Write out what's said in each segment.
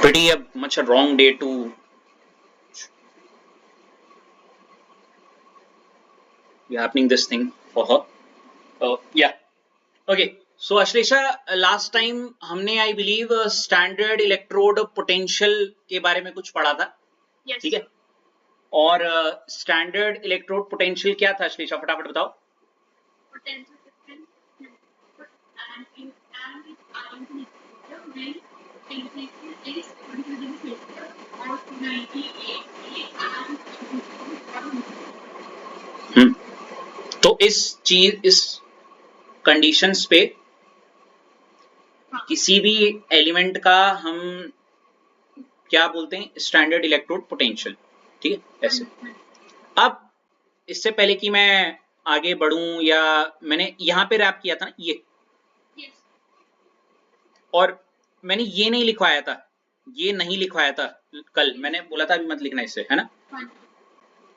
pretty much a wrong day to be happening this thing for her. Yeah. Okay. So Ashleisha, last time हमने I believe standard electrode potential के बारे में कुछ पढ़ा था. Yes. ठीक है. और standard electrode potential क्या था अश्लेषा, फटाफट बताओ. Potential difference and in ion when temperature is 22 degrees Celsius or 98 and तो इस कंडीशंस पे किसी भी एलिमेंट का हम क्या बोलते हैं, स्टैंडर्ड इलेक्ट्रोड पोटेंशियल. ठीक है, ऐसे. अब इससे पहले कि मैं आगे बढ़ूं, या मैंने यहां पे रैप किया था ना ये, और मैंने ये नहीं लिखवाया था, ये नहीं लिखवाया था कल, मैंने बोला था अभी मत लिखना इससे, है ना.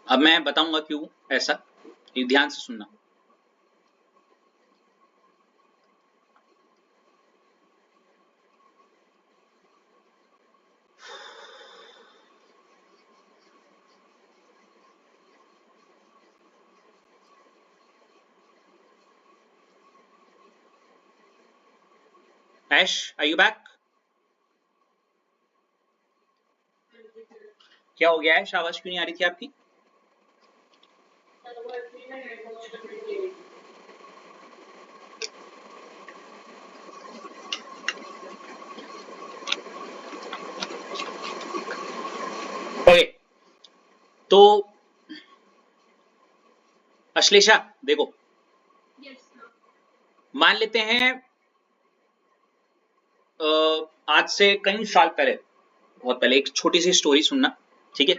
अब मैं बताऊंगा क्यों ऐसा, ये ध्यान से सुनना. Ash, are you back? क्या हो गया है, आवाज क्यों नहीं आ रही थी आपकी? ओके, तो अश्लेषा देखो, मान लेते हैं आज से कई साल पहले, बहुत पहले, एक छोटी सी स्टोरी सुनना. ठीक है.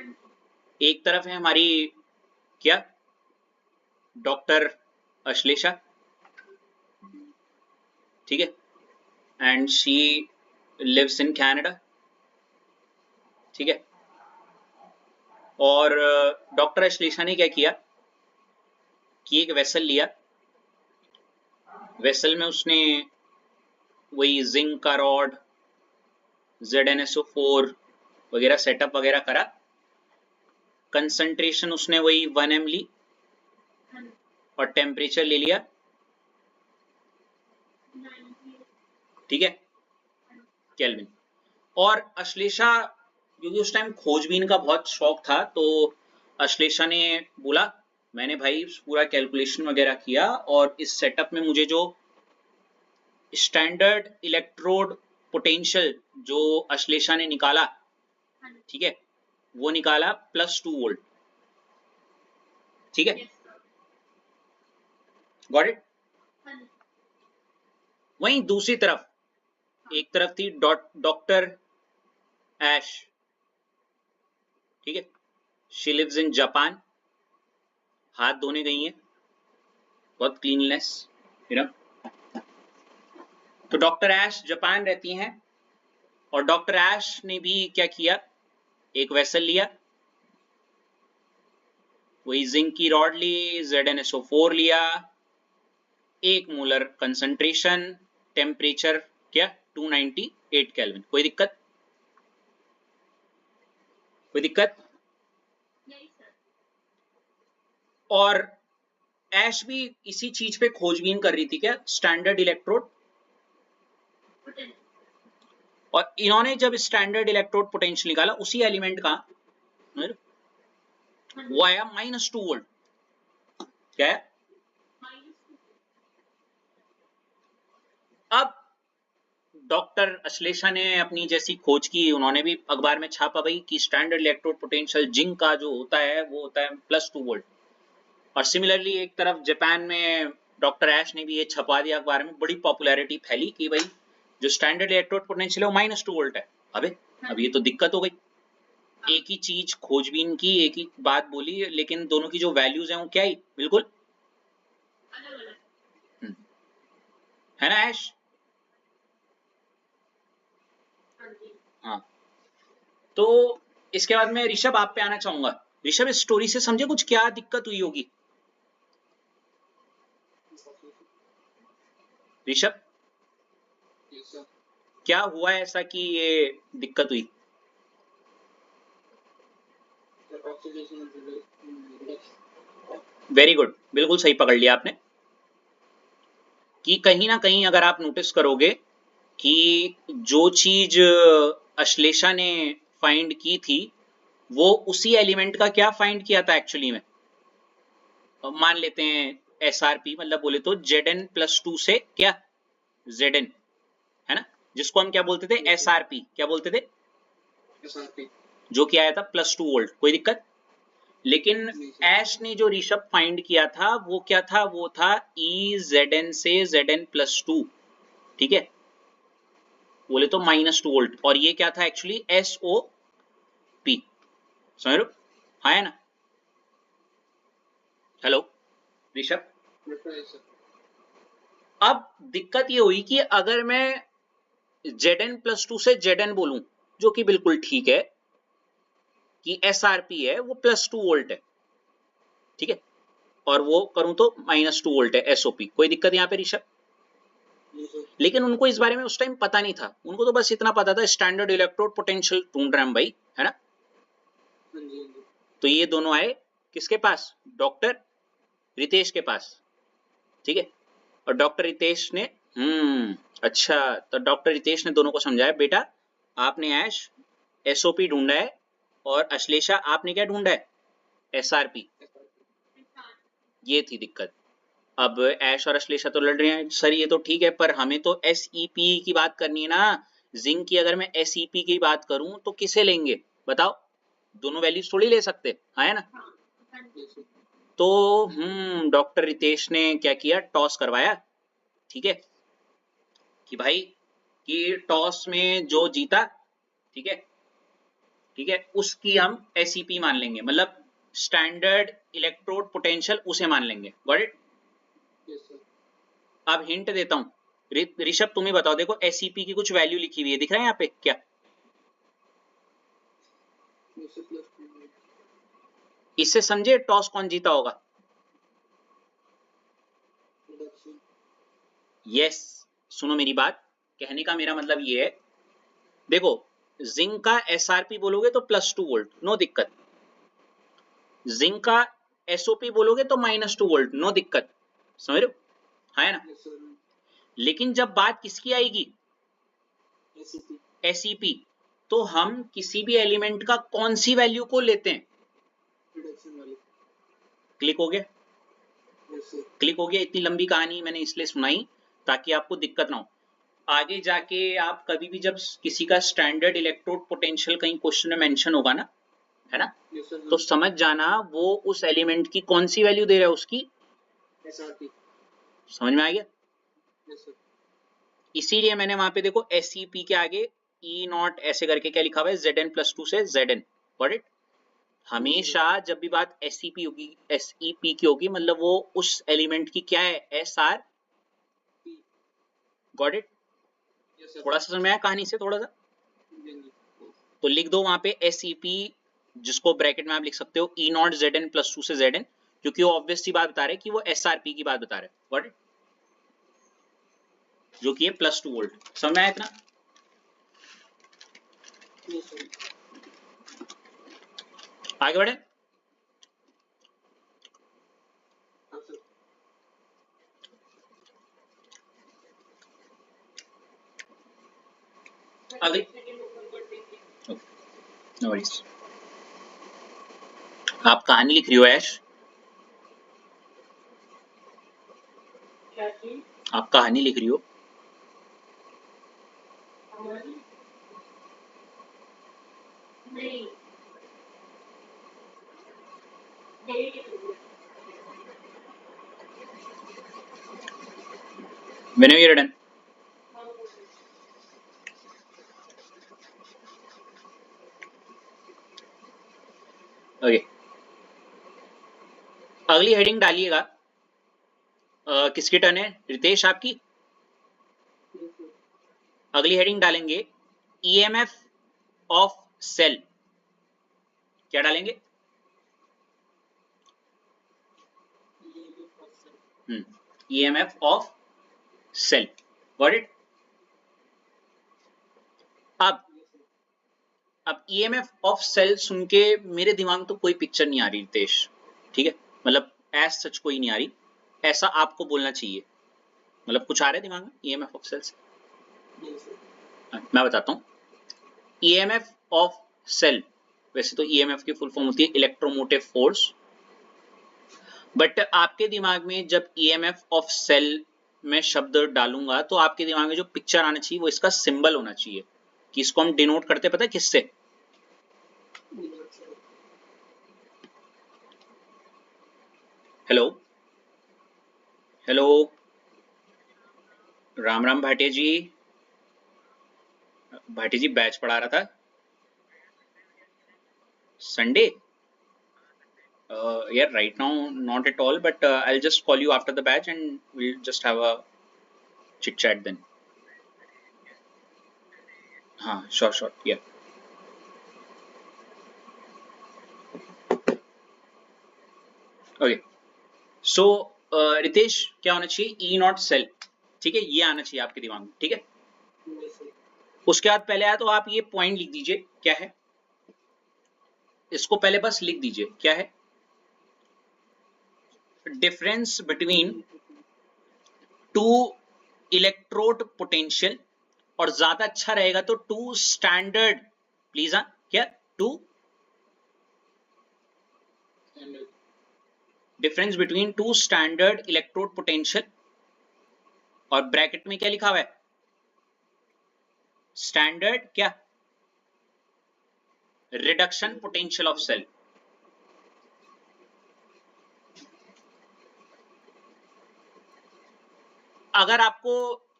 एक तरफ है हमारी क्या, डॉक्टर अश्लेषा. ठीक है. And she lives in Canada. ठीक है. और डॉक्टर अश्लेषा ने क्या किया कि एक वेसल लिया. वेसल में उसने वही जिंक का रॉड, ZnSO4 वगैरह सेटअप वगैरह करा. कंसंट्रेशन उसने वही 1 m ली और टेम्परेचर ले लिया. ठीक है, केल्विन. और अश्लेषा, क्योंकि उस टाइम खोजबीन का बहुत शौक था, तो अश्लेषा ने बोला मैंने भाई पूरा कैलकुलेशन वगैरह किया, और इस सेटअप में मुझे जो स्टैंडर्ड इलेक्ट्रोड पोटेंशियल जो अश्लेषा ने निकाला, ठीक है, वो निकाला +2 वोल्ट. ठीक है, गॉट इट. वहीं दूसरी तरफ, एक तरफ थी डॉक्टर एश. ठीक है, शी लिव्स इन जापान. हाथ धोने गई हैं, बहुत क्लीननेस, यू नो. तो डॉक्टर एश जापान रहती हैं, और डॉक्टर एश ने भी क्या किया, एक वेसल लिया, वही जिंक की रॉड ली, ZnSO4 लिया, 1 मोलर कंसंट्रेशन, टेम्परेचर क्या 298 केल्विन. कोई दिक्कत? कोई दिक्कत? और एश भी इसी चीज पे खोजबीन कर रही थी क्या, स्टैंडर्ड इलेक्ट्रोड. और इन्होंने जब स्टैंडर्ड इलेक्ट्रोड पोटेंशियल निकाला, उसी एलिमेंट का वो आया -2 वोल्ट. क्या है? अब डॉक्टर अश्लेषा ने अपनी जैसी खोज की, उन्होंने भी अखबार में छापा भाई कि स्टैंडर्ड इलेक्ट्रोड पोटेंशियल जिंक का जो होता है वो होता है +2 वोल्ट. और सिमिलरली एक तरफ जापान में डॉक्टर एश ने भी ये छपा दिया अखबार में, बड़ी पॉपुलैरिटी फैली कि भाई जो स्टैंडर्ड इलेक्ट्रोड पोटेंशियल है वो -2 वोल्ट है. अब ये तो दिक्कत हो गई. एक ही चीज खोजबीन की, एक ही बात बोली, लेकिन दोनों की जो वैल्यूज हैं वो क्या ही बिल्कुल है ना ऐश. हाँ, तो इसके बाद मैं ऋषभ आप पे आना चाहूंगा. ऋषभ, इस स्टोरी से समझे कुछ क्या दिक्कत हुई होगी? ऋषभ, क्या हुआ ऐसा कि ये दिक्कत हुई? वेरी गुड, बिल्कुल सही पकड़ लिया आपने कि कहीं ना कहीं अगर आप नोटिस करोगे कि जो चीज अश्लेषा ने फाइंड की थी वो उसी एलिमेंट का क्या फाइंड किया था एक्चुअली में। मान लेते हैं SRP, मतलब बोले तो Zn+2 से क्या Zn, है ना, जिसको हम क्या बोलते थे SRP, क्या बोलते थे जो कि आया था +2 वोल्ट, कोई दिक्कत। लेकिन ऐश ने जो ऋषभ फाइंड किया था वो क्या था, वो था EZn से Zn+2, ठीक है, बोले तो -2 वोल्ट, और ये क्या था एक्चुअली SOP, समझ लो, हाँ है ना। हेलो ऋषभ, अब दिक्कत ये हुई कि अगर मैं Zn+2 से Zn बोलूं, जो कि बिल्कुल ठीक है कि SRP है वो +2 वोल्ट है, ठीक है, और वो करूं तो -2 वोल्ट है SOP, कोई दिक्कत यहाँ पे ऋषभ। लेकिन उनको इस बारे में उस टाइम पता नहीं था, उनको तो बस इतना पता था स्टैंडर्ड इलेक्ट्रोड पोटेंशियल ढूंढ रहे हम भाई, है ना। तो ये दोनों आए किसके पास, डॉक्टर रितेश के पास, ठीक है, और डॉक्टर रितेश ने अच्छा, तो डॉक्टर रितेश ने दोनों को समझाया, बेटा आपने ऐश SOP ढूंढा है और अश्लेषा आपने क्या ढूंढा है SRP, ये थी दिक्कत। अब ऐश और अश्लेषा तो लड़ रहे हैं, सर ये तो ठीक है पर हमें तो SEP की बात करनी है ना, जिंक की अगर मैं SEP की बात करूं तो किसे लेंगे बताओ, दोनों वैल्यूज थोड़ी ले सकते, हाँ है ना। तो डॉक्टर रितेश ने क्या किया, टॉस करवाया, ठीक है, कि भाई कि टॉस में जो जीता, ठीक है, ठीक है, उसकी हम SEP मान लेंगे, मतलब स्टैंडर्ड इलेक्ट्रोड पोटेंशियल उसे मान लेंगे, गॉट इट। अब हिंट देता हूं, ऋषभ तुम ही बताओ, देखो SEP की कुछ वैल्यू लिखी हुई है, दिख रहा है यहाँ पे क्या, इससे समझे टॉस कौन जीता होगा। यस, सुनो मेरी बात, कहने का मेरा मतलब ये है, देखो जिंक का SRP बोलोगे तो +2 वोल्ट, नो दिक्कत, जिंक का SOP बोलोगे तो -2 वोल्ट, नो दिक्कत, समझ रहे हो, है ना। लेकिन जब बात किसकी आएगी SEP, तो हम किसी भी एलिमेंट का कौन सी वैल्यू को लेते हैं, क्लिक हो गया, क्लिक हो गया, इतनी लंबी कहानी मैंने इसलिए सुनाई ताकि आपको दिक्कत ना हो, आगे जाके आप कभी भी जब किसी का स्टैंडर्ड इलेक्ट्रोड पोटेंशियल कहीं क्वेश्चन में मेंशन होगा ना, है ना, तो समझ जाना वो उस एलिमेंट की कौन सी वैल्यू दे रहा है, उसकी SRP, समझ में आ गया। इसीलिए मैंने वहां पे देखो SEP के आगे E0 ऐसे करके क्या लिखा हुआ है, Zn+2 से Zn, गॉट इट। हमेशा जब भी बात SEP होगी, SEP की होगी, मतलब वो उस एलिमेंट की क्या है SR, गॉट इट। थोड़ा सा समझ में आया कहानी से, थोड़ा सा तो लिख दो वहां पे SEP, जिसको ब्रैकेट में आप लिख सकते हो E0 Zn+2 से Zn, क्योंकि वो ऑब्वियस सी बात बता रहे हैं कि वो SRP की बात बता रहे हैं, गॉट इट, जो कि है +2 वोल्ट, समझ में आया इतना। आगे बढ़े, अगली, नो वरीज, आप कहानी लिख रही हो ऐश, आप कहानी लिख रही हो, whenever you're done। ओके, अगली हेडिंग डालिएगा, किसकी टर्न है, रितेश आपकी। अगली हेडिंग डालेंगे EMF ऑफ सेल, क्या डालेंगे, EMF of cell, got it. अब अब ईएमएफ ऑफ सेल सुन के मेरे दिमाग में तो कोई पिक्चर नहीं आ रही रितेश, ठीक है, मतलब एज सच कोई नहीं आ रही, ऐसा आपको बोलना चाहिए, मतलब कुछ आ रहा है दिमाग में ईएमएफ ऑफ सेल्स? मैं बताता हूँ, ईएमएफ ऑफ सेल, वैसे तो ईएमएफ की फुल फॉर्म होती है इलेक्ट्रोमोटिव फोर्स, बट आपके दिमाग में जब ईएमएफ ऑफ सेल में शब्द डालूंगा तो आपके दिमाग में जो पिक्चर आना चाहिए वो इसका सिंबल होना चाहिए, कि इसको हम डिनोट करते पता है किससे? हेलो हेलो, राम राम भाटिया जी। भाटिया जी बैच पढ़ा रहा था Sunday? Yeah, right now not at all, but I'll just call you after the batch and we'll just have a chit chat then. हाँ, sure, yeah. Okay, so Ritesh क्या होना चाहिए? ई नॉट सेल, ठीक है, ये आना चाहिए आपके दिमाग में, ठीक है। उसके बाद पहले आया तो आप ये पॉइंट लिख दीजिए, क्या है, इसको पहले बस लिख दीजिए, क्या है? Difference between to electrode potential, और ज्यादा अच्छा रहेगा तो टू स्टैंडर्ड, प्लीज, हाँ क्या, two difference between two standard electrode potential, और ब्रैकेट में क्या लिखा हुआ है? स्टैंडर्ड क्या? Reduction potential of cell. अगर आपको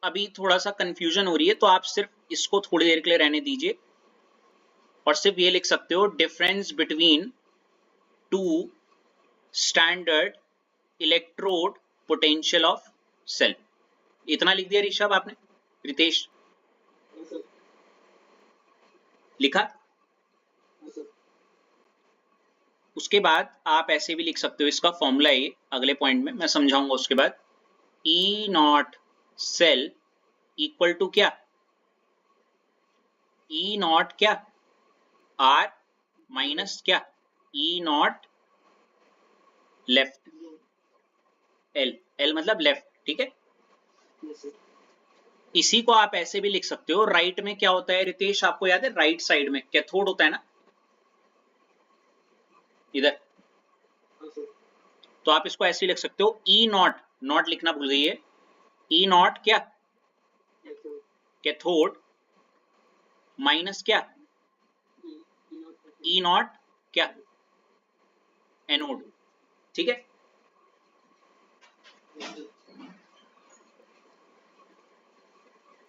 अभी थोड़ा सा कंफ्यूजन हो रही है तो आप सिर्फ इसको थोड़ी देर के लिए रहने दीजिए और सिर्फ ये लिख सकते हो, difference between two standard electrode potential of cell. इतना लिख दिया ऋषभ आपने? रितेश लिखा? उसके बाद आप ऐसे भी लिख सकते हो, इसका फॉर्मूला है अगले पॉइंट में मैं समझाऊंगा उसके बाद, ई नॉट सेल इक्वल टू क्या? ई नॉट क्या? आर माइनस क्या? E naught left, L, L मतलब लेफ्ट, ठीक है। इसी को आप ऐसे भी लिख सकते हो, राइट में क्या होता है रितेश, आपको याद है राइट साइड में कैथोड होता है ना, इधर, तो आप इसको ऐसे लिख सकते हो, ई नॉट, नॉट लिखना भूल गई है, ई नॉट क्या? कैथोड माइनस क्या? ई नॉट क्या? एनोड, ठीक है।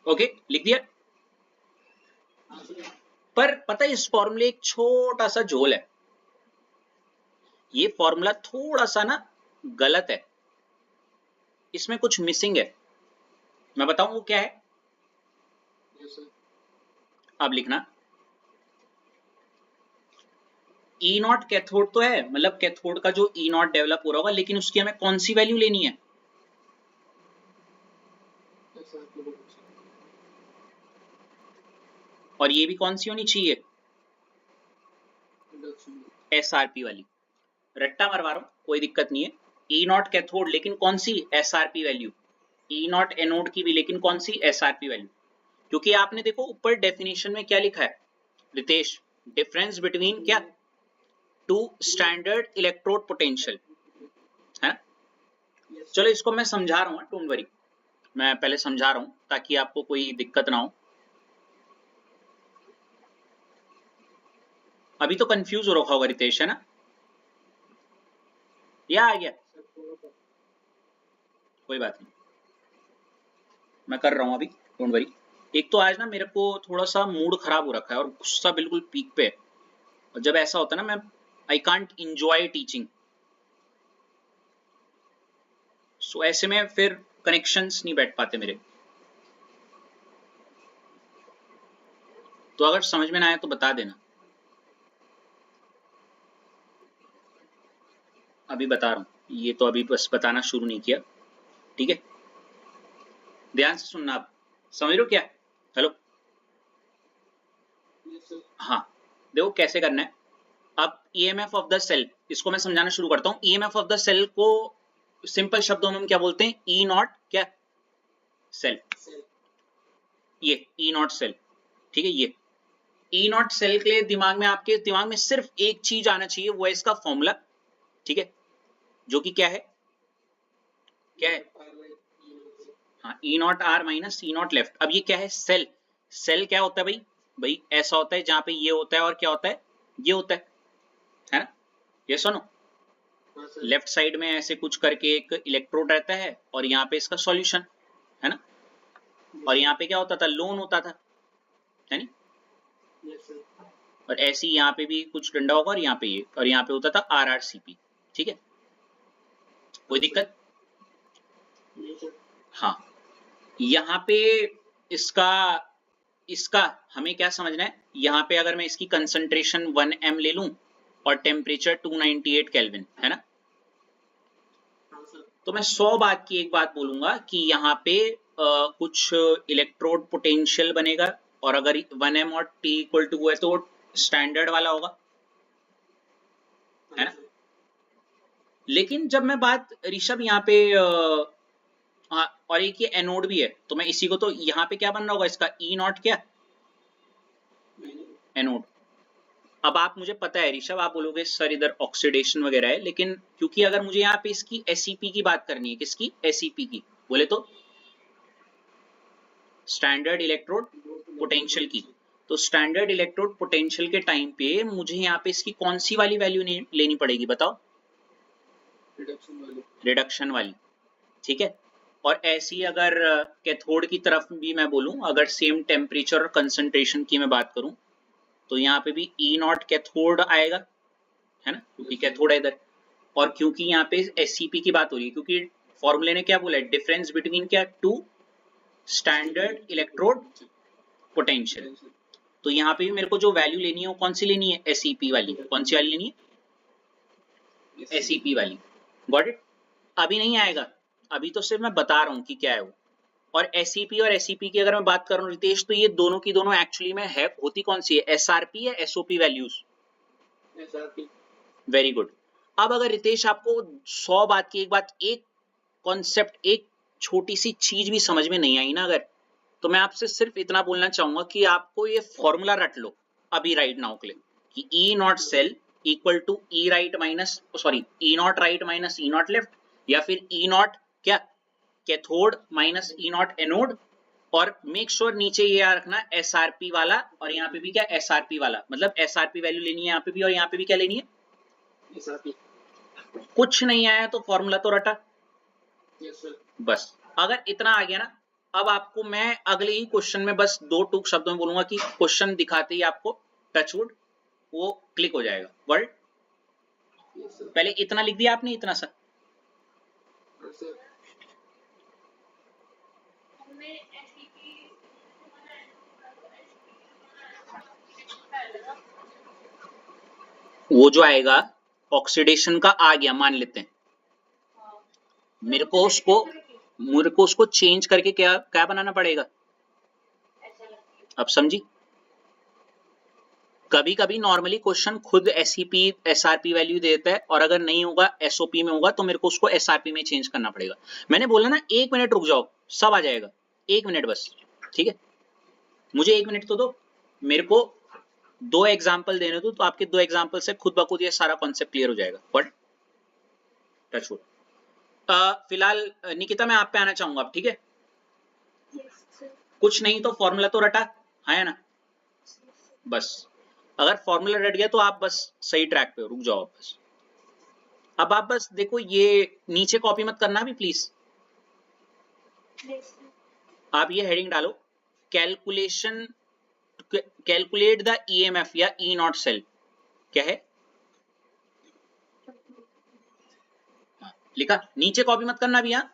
ओके, लिख दिया। पर पता है इस फॉर्मूले एक छोटा सा झोल है, ये फॉर्मूला थोड़ा सा ना गलत है, इसमें कुछ मिसिंग है, मैं बताऊं वो क्या है? अब लिखना, ई नॉट कैथोड तो है, मतलब कैथोड का जो ई नॉट डेवलप हो रहा होगा, लेकिन उसकी हमें कौन सी वैल्यू लेनी है? और ये भी कौन सी होनी चाहिए? एसआरपी वाली। रट्टा मरवा रहा हूं, कोई दिक्कत नहीं है। ई नॉट कैथोड, लेकिन कौन सी? SRP value. E naught anode की भी, लेकिन कौन सी? SRP value. क्योंकि आपने देखो ऊपर डेफिनेशन में क्या लिखा है रितेश, डिफरेंस बिटवीन क्या? टू स्टैंडर्ड इलेक्ट्रोड पोटेंशियल, है ना। चलो इसको मैं समझा रहा हूँ, डोंट वरी, मैं पहले समझा रहा हूँ ताकि आपको कोई दिक्कत ना हो। अभी तो कंफ्यूज हो रखा होगा रितेश, है ना? या आ गया? कोई बात नहीं, मैं कर रहा हूँ अभी, डोंट वरी। एक तो आज ना मेरे को थोड़ा सा मूड खराब हो रखा है और गुस्सा बिल्कुल पीक पे है, और जब ऐसा होता है ना, मैं आई कांट इंजॉय टीचिंग, सो ऐसे में फिर कनेक्शंस नहीं बैठ पाते मेरे। तो अगर समझ में ना आए तो बता देना, अभी बता रहा हूँ, ये तो अभी बस बताना शुरू नहीं किया, ठीक है। ध्यान से सुनना, आप समझ रहे हो क्या? हेलो, हाँ, देखो कैसे करना है। अब ईएमएफ ऑफ द सेल, इसको मैं समझाना शुरू करता हूँ। ईएमएफ ऑफ द सेल को सिंपल शब्दों में हम क्या बोलते हैं? ई नॉट क्या सेल, ये ई नॉट सेल, ठीक है। ये ई नॉट सेल के लिए दिमाग में, आपके दिमाग में सिर्फ एक चीज आना चाहिए, वो है इसका फॉर्मूला, ठीक है, जो कि क्या है, क्या है, हाँ, E naught R minus E naught left. अब ये क्या है? सेल। सेल क्या होता है भाई? भाई ऐसा होता है जहां पे ये होता है और क्या होता है, ये होता है ना? ये सुनो, लेफ्ट साइड में ऐसे कुछ करके एक इलेक्ट्रोड रहता है और यहाँ पे इसका सॉल्यूशन है ना, और यहाँ पे क्या होता था? लोन होता था, है नी? और ऐसे ही यहाँ पे भी कुछ डंडा होगा और यहाँ पे ये, और यहाँ पे होता था RRCP, ठीक है। कोई दिक्कत? हाँ, यहाँ पे इसका इसका हमें क्या समझना है, यहाँ पे अगर मैं इसकी कंसंट्रेशन 1 m ले लूं और टेम्परेचर 298 केल्विन, है ना, तो मैं 100 बात की एक बात बोलूंगा कि यहाँ पे कुछ इलेक्ट्रोड पोटेंशियल बनेगा, और अगर 1 m और T इक्वल टू है तो स्टैंडर्ड वाला होगा, है ना। लेकिन जब मैं बात ऋषभ यहाँ पे हाँ, और एक ये एनोड भी है, तो मैं इसी को, तो यहाँ पे क्या बन रहा होगा इसका? ई नॉट क्या एनोड। अब आप, मुझे पता है ऋषभ, आप बोलोगे सर इधर ऑक्सीडेशन वगैरह है, लेकिन क्योंकि अगर मुझे यहाँ पे इसकी एसईपी की बात करनी है, किसकी? एसईपी की, बोले तो स्टैंडर्ड इलेक्ट्रोड पोटेंशियल की, तो स्टैंडर्ड इलेक्ट्रोड पोटेंशियल के टाइम पे मुझे यहाँ पे इसकी कौन सी वाली वैल्यू लेनी पड़ेगी, बताओ? रिडक्शन वाली, ठीक है। और ऐसी अगर कैथोड की तरफ भी मैं बोलूं, अगर सेम टेम्परेचर और कंसंट्रेशन की मैं बात करूं, तो यहाँ पे भी ई नॉट कैथोड आएगा, है ना, क्योंकि कैथोड है इधर। और क्योंकि यहाँ पे एससीपी की बात हो रही है, क्योंकि फॉर्मूले ने क्या बोला है? डिफरेंस बिटवीन क्या? Two standard electrode potential. तो यहाँ पे भी मेरे को जो वैल्यू लेनी है वो कौन सी लेनी है? एसईपी वाली। कौन सी वाली लेनी है? एसईपी वाली। Got it? अभी नहीं आएगा, अभी तो सिर्फ मैं बता रहा हूँ कि क्या है वो। और एसईपी और एसईपी की अगर मैं बात करूं रितेश, तो ये दोनों की दोनों एक्चुअली में है, होती कौन सी है? एसआरपी या SOP values? SRP. Very good. अब अगर रितेश आपको 100 बात की एक बात, एक कॉन्सेप्ट, एक छोटी सी चीज भी समझ में नहीं आई ना अगर, तो मैं आपसे सिर्फ इतना बोलना चाहूंगा कि आपको ये फॉर्मूला रट लो अभी राइट नाउ के लिए, कि E naught cell equal to E right minus, sorry, E naught right minus E naught left, या फिर ई नॉट क्या cathode minus E naught anode. और मेक श्योर नीचे ये याद रखना एसआरपी वाला, और यहाँ पे भी क्या? एसआरपी वाला, मतलब एसआरपी वैल्यू लेनी है यहाँ पे भी, और यहाँ पे भी क्या लेनी है? एसआरपी। कुछ नहीं आया तो फॉर्मूला तो रटा। Yes sir. बस अगर इतना आ गया ना, अब आपको मैं अगले ही क्वेश्चन में बस 2 टूक शब्दों में बोलूंगा कि क्वेश्चन दिखाते ही आपको टचवुड वो क्लिक हो जाएगा वर्ड। पहले इतना लिख दिया आपने, इतना सा। वो जो आएगा ऑक्सीडेशन का आ गया, मान लेते हैं, मेरे को उसको चेंज करके क्या क्या बनाना पड़ेगा? अब समझी? कभी कभी नॉर्मली क्वेश्चन खुद एसईपी एसआरपी वैल्यू देता है, और अगर नहीं होगा एसओपी में होगा तो मेरे को उसको एसआरपी में चेंज करना पड़ेगा। मैंने बोला ना 1 मिनट रुक जाओ, सब आ जाएगा, 1 मिनट बस, ठीक है। मुझे 1 मिनट तो दो, मेरे को 2 एग्जाम्पल देने दो, तो आपके 2 एग्जाम्पल से खुद ब खुद ये सारा कॉन्सेप्ट क्लियर हो जाएगा। But touch wood. फिलहाल निकिता मैं आप पे आना चाहूंगा अब, ठीक है। कुछ नहीं तो फॉर्मूला तो रटा है ना, बस अगर फॉर्मूला रट गया तो आप बस सही ट्रैक पे हो, रुक जाओ बस। अब आप बस देखो, ये नीचे कॉपी मत करना भी प्लीज। आप ये हेडिंग डालो, कैलकुलेशन, कैलकुलेट द ईएमएफ या ई नॉट सेल, क्या है? लिखा? नीचे कॉपी मत करना भी। हाँ,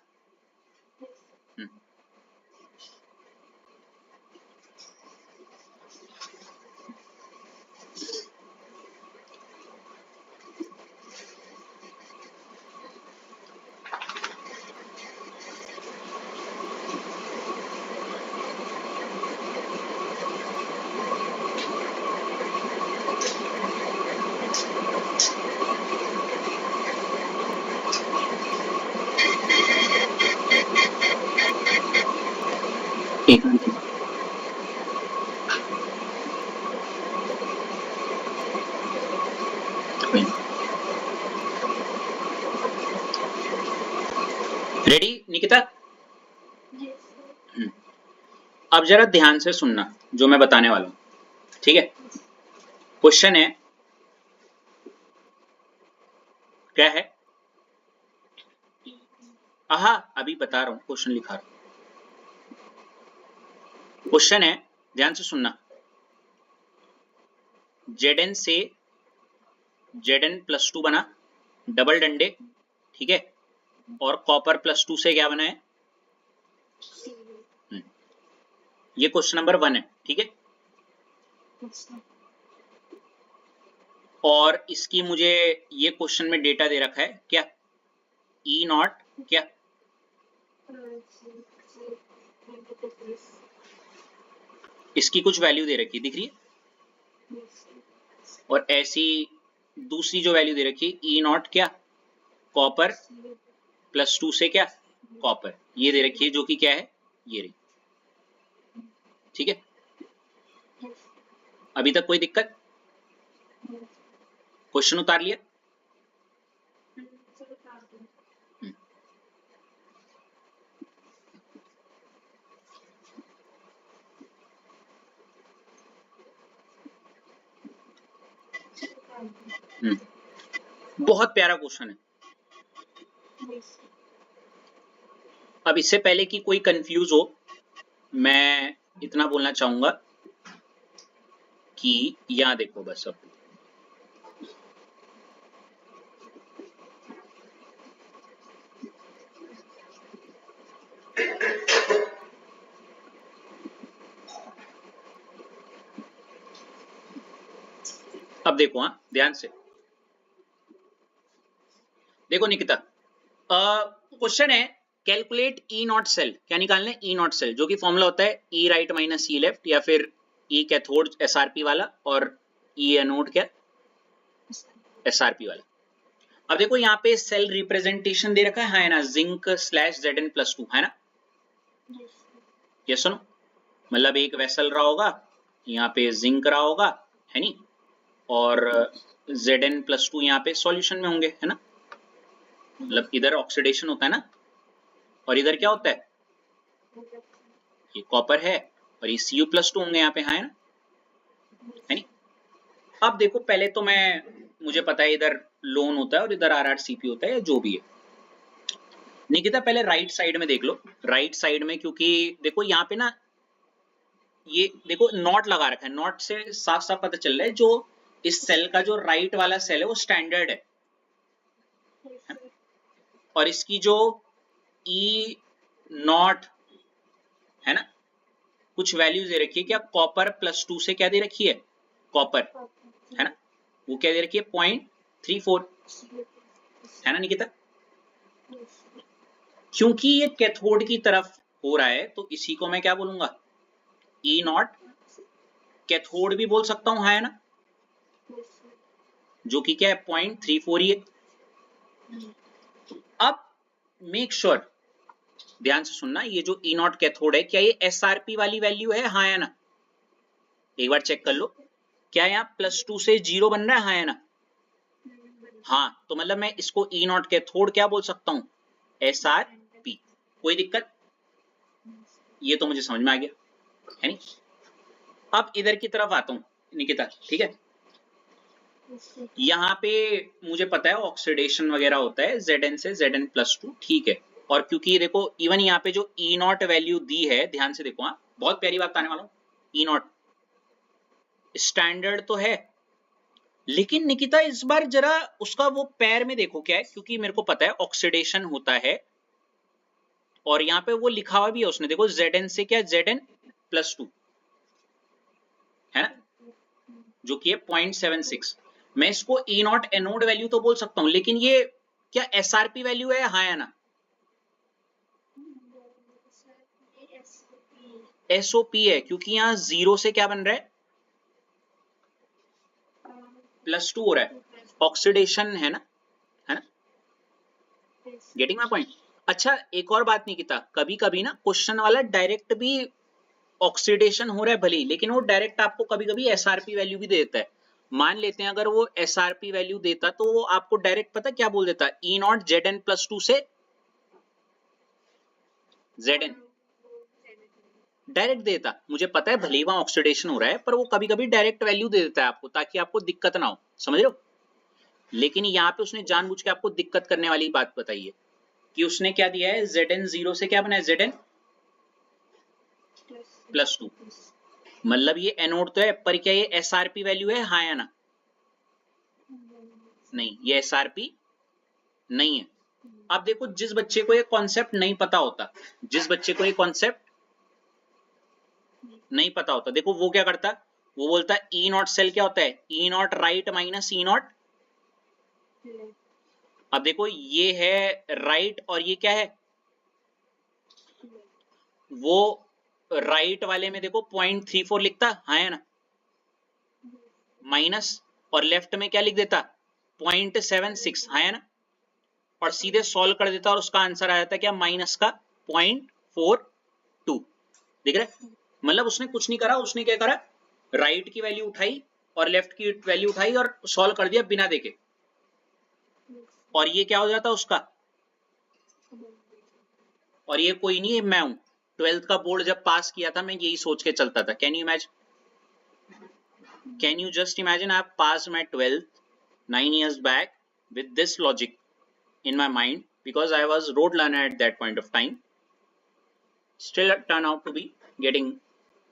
अब जरा ध्यान से सुनना जो मैं बताने वाला हूं, ठीक है। क्वेश्चन है, क्या है? आहा, अभी बता रहा हूं, क्वेश्चन लिखा रहा हूं। क्वेश्चन है, ध्यान से सुनना। Zn से Zn+2 बना, डबल डंडे, ठीक है, और कॉपर +2 से क्या बना है? ये क्वेश्चन नंबर 1 है, ठीक है। और इसकी मुझे ये क्वेश्चन में डेटा दे रखा है क्या? E0 क्या? इसकी कुछ वैल्यू दे रखी है, दिख रही है? और ऐसी दूसरी जो वैल्यू दे रखी है E0 क्या? कॉपर +2 से क्या? कॉपर, ये दे रखी है, जो कि क्या है? ये रही, ठीक है। अभी तक कोई दिक्कत? क्वेश्चन उतार लिया? बहुत प्यारा क्वेश्चन है। अब इससे पहले कि कोई कंफ्यूज हो, मैं इतना बोलना चाहूंगा कि यहां देखो बस। अब देखो, हाँ ध्यान से देखो निकिता, क्वेश्चन है कैलकुलेट ई नॉट सेल। क्या निकालना है? ई नॉट सेल, जो कि फॉर्मूला होता है ई राइट माइनस ई लेफ्ट, या फिर ई कैथोड एसआरपी वाला और ई एनोड क्या? एसआरपी वाला। अब देखो यहाँ पे सेल रिप्रेजेंटेशन दे रखा है ना, जिंक स्लैश Zn+2, है ना? ये सुनो, मतलब एक वेसल रहा होगा, यहाँ पे जिंक रहा होगा, है नी, और Zn+2 यहाँ पे सॉल्यूशन में होंगे, है ना? मतलब इधर ऑक्सीडेशन होता है ना, और इधर क्या होता है? ये कॉपर है, और ये Cu+2 होंगे यहाँ पे, है ना? है नी? अब देखो, पहले तो मुझे पता है इधर लोन होता है और इधर RrCp होता है, या जो भी है। निकिता पहले राइट साइड में देख लो, राइट साइड में, क्योंकि देखो यहाँ पे ना, ये देखो नॉट लगा रखा है, नॉट से साफ साफ पता चल रहा है जो इस सेल का जो राइट वाला सेल है वो स्टैंडर्ड है, और इसकी जो ई नॉट है ना, कुछ वैल्यूज दे रखी है क्या? कॉपर +2 से क्या दे रखी है? कॉपर, है ना, वो क्या दे रखी है? 0.34, है ना निकिता? क्योंकि ये कैथोड की तरफ हो रहा है, तो इसी को मैं क्या बोलूंगा? ई नॉट कैथोड भी बोल सकता हूं, है ना, जो कि क्या है? 0.34 ही है। अब मेक श्योर, ध्यान से सुनना, ये जो ई नॉट कैथोड है, क्या ये एसआरपी वाली वैल्यू है, हाँ या ना? एक बार चेक कर लो, क्या यहाँ +2 से 0 बन रहा है, हाँ या ना? हाँ, तो मतलब मैं इसको ई नॉट कैथोड क्या बोल सकता हूँ? एसआरपी। कोई दिक्कत? ये तो मुझे समझ में आ गया, है नी? अब इधर की तरफ आता हूँ निकिता, ठीक है। यहाँ पे मुझे पता है ऑक्सीडेशन वगैरह होता है Zn से Zn+2, ठीक है। और क्योंकि देखो इवन यहाँ पे जो ई नॉट वैल्यू दी है, ध्यान से देखो, हाँ बहुत प्यारी बात बताने वाला हूँ, ई नॉट स्टैंडर्ड तो है, लेकिन निकिता इस बार जरा उसका वो पैर में देखो क्या है, क्योंकि मेरे को पता है ऑक्सीडेशन होता है, और यहाँ पे वो लिखा हुआ भी है उसने, देखो Zn से क्या? Zn+2, है ना, जो कि है 0.76। मैं इसको ई नॉट एनोड वैल्यू तो बोल सकता हूं, लेकिन ये क्या एसआरपी वैल्यू है, हाँ या ना? एसओपी है, क्योंकि यहाँ 0 से क्या बन रहा है? +2 हो रहा है, ऑक्सीडेशन है ना, है ना? Getting my point? अच्छा, एक और बात निकिता, कभी कभी ना क्वेश्चन वाला डायरेक्ट भी ऑक्सीडेशन हो रहा है भले ही, लेकिन वो डायरेक्ट आपको कभी कभी एसआरपी वैल्यू भी दे देता है। मान लेते हैं अगर वो एसआरपी वैल्यू देता, तो वो आपको डायरेक्ट पता क्या बोल देता? ई नॉट Zn+2 से Zn डायरेक्ट दे देता, मुझे पता है भले ही वहां ऑक्सीडेशन हो रहा है, पर वो कभी कभी डायरेक्ट वैल्यू दे देता है आपको, ताकि आपको दिक्कत ना हो, समझ रहे हो। लेकिन यहाँ पे उसने जानबूझ के आपको दिक्कत करने वाली बात बताई है कि उसने क्या दिया है, Zn 0 से क्या बना है, Zn +2, मतलब ये एनोड तो है, पर क्या ये SRP वैल्यू है, हाँ या ना, नहीं, ये SRP नहीं है। अब देखो, जिस बच्चे को ये कॉन्सेप्ट नहीं पता होता, जिस बच्चे को ये कॉन्सेप्ट नहीं पता होता, देखो वो क्या करता, वो बोलता E नॉट सेल क्या होता है, E naught right minus E not. अब देखो ये है राइट और ये क्या है, वो राइट वाले में देखो 0.34 लिखता, हाँ है ना, माइनस, और लेफ्ट में क्या लिख देता, 0.76, हाँ है ना, और सीधे सॉल्व कर देता और उसका आंसर आ जाता क्या, माइनस का 0.42। देख रहे, मतलब उसने कुछ नहीं करा, उसने क्या करा, राइट की वैल्यू उठाई और लेफ्ट की वैल्यू उठाई और सॉल्व कर दिया बिना देखे, और ये क्या हो जाता उसका, और ये कोई नहीं है, मैं हूं, 12th का बोर्ड जब पास किया था मैं यही सोच के चलता था। Can you imagine, can you just imagine, I have passed my 12th 9 years back with this logic in my mind, because I was road learner at that point of time. Still turn out to be getting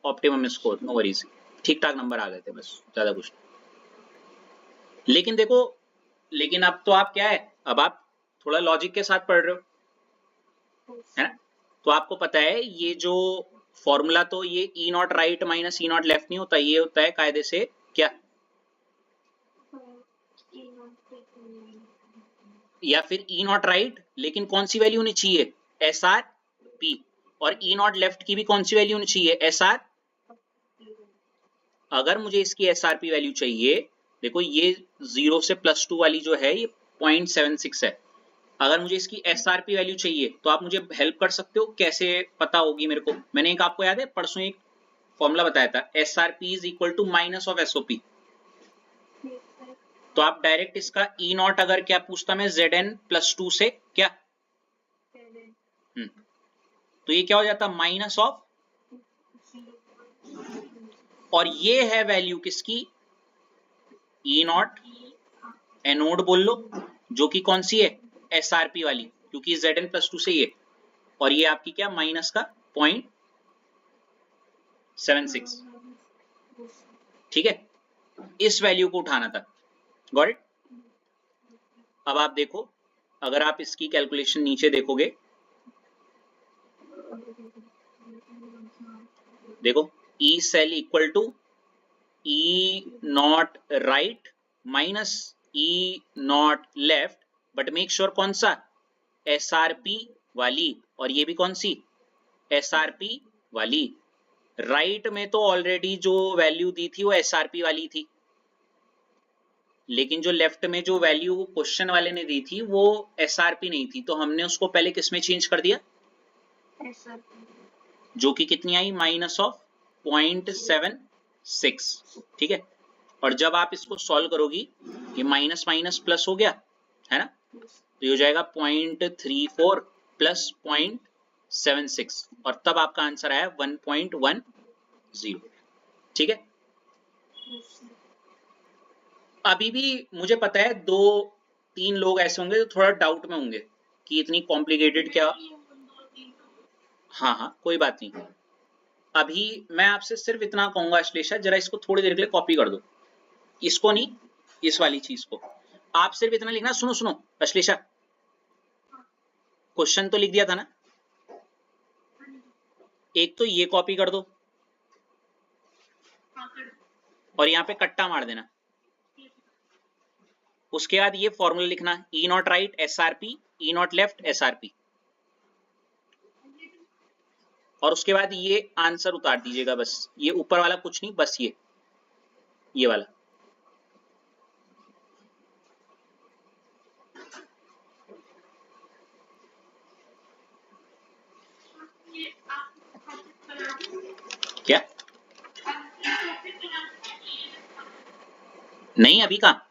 optimum score, no worries, ठीक ठाक number आ गए थे, बस ज्यादा कुछ नहीं। लेकिन देखो, लेकिन अब तो आप क्या है, अब आप थोड़ा लॉजिक के साथ पढ़ रहे हो, है ना, तो आपको पता है ये जो फॉर्मूला, तो ये E naught right minus E naught left नहीं होता, ये होता है कायदे से क्या, या फिर E नॉट राइट, लेकिन कौन सी वैल्यू होनी चाहिए, SRP, और E नॉट लेफ्ट की भी कौन सी वैल्यू होनी चाहिए, SR। अगर मुझे इसकी SRP वैल्यू चाहिए, देखो ये 0 से +2 वाली जो है ये 0.76 है, अगर मुझे इसकी SRP वैल्यू चाहिए तो आप मुझे हेल्प कर सकते हो, कैसे पता होगी मेरे को, मैंने एक आपको याद है परसों एक फॉर्मूला बताया था, SRP is equal to minus of SOP, तो आप डायरेक्ट इसका E नॉट अगर क्या पूछता मैं, Zn +2 से क्या, तो ये क्या हो जाता, माइनस ऑफ, और ये है वैल्यू किसकी, E नॉट एनोड बोल लो, जो कि कौन सी है, SRP वाली, क्योंकि Zn +2 से ये, और ये आपकी क्या, माइनस का 0.76, ठीक है, इस वैल्यू को उठाना था, गॉट इट। अब आप देखो, अगर आप इसकी कैलकुलेशन नीचे देखोगे, देखो E cell equal to E naught right minus E naught left, but make sure कौन सा, SRP वाली, और ये भी कौन सी, SRP वाली। राइट में तो ऑलरेडी जो वैल्यू दी थी वो SRP वाली थी, लेकिन जो लेफ्ट में जो वैल्यू क्वेश्चन वाले ने दी थी वो SRP नहीं थी, तो हमने उसको पहले किस में चेंज कर दिया, जो कि कितनी आई, माइनस ऑफ 0.76, ठीक है। और जब आप इसको सॉल्व करोगी, ये माइनस माइनस प्लस हो गया, है ना, तो ये हो जाएगा 0.34 प्लस 0.76, और तब आपका आंसर आया 1.10, ठीक है। अभी भी मुझे पता है 2-3 लोग ऐसे होंगे जो थोड़ा डाउट में होंगे कि इतनी कॉम्प्लिकेटेड क्या, हाँ हाँ कोई बात नहीं। अभी मैं आपसे सिर्फ इतना कहूंगा अश्लेषा, जरा इसको थोड़ी देर के लिए कॉपी कर दो, इसको नहीं, इस वाली चीज को। आप सिर्फ इतना लिखना, सुनो सुनो अश्लेषा, क्वेश्चन तो लिख दिया था ना, एक तो ये कॉपी कर दो और यहाँ पे कट्टा मार देना, उसके बाद ये फॉर्मूला लिखना, E naught right SRP, E naught left SRP, और उसके बाद ये आंसर उतार दीजिएगा, बस ये ऊपर वाला कुछ नहीं, बस ये वाला। क्या नहीं, अभी कहाँ,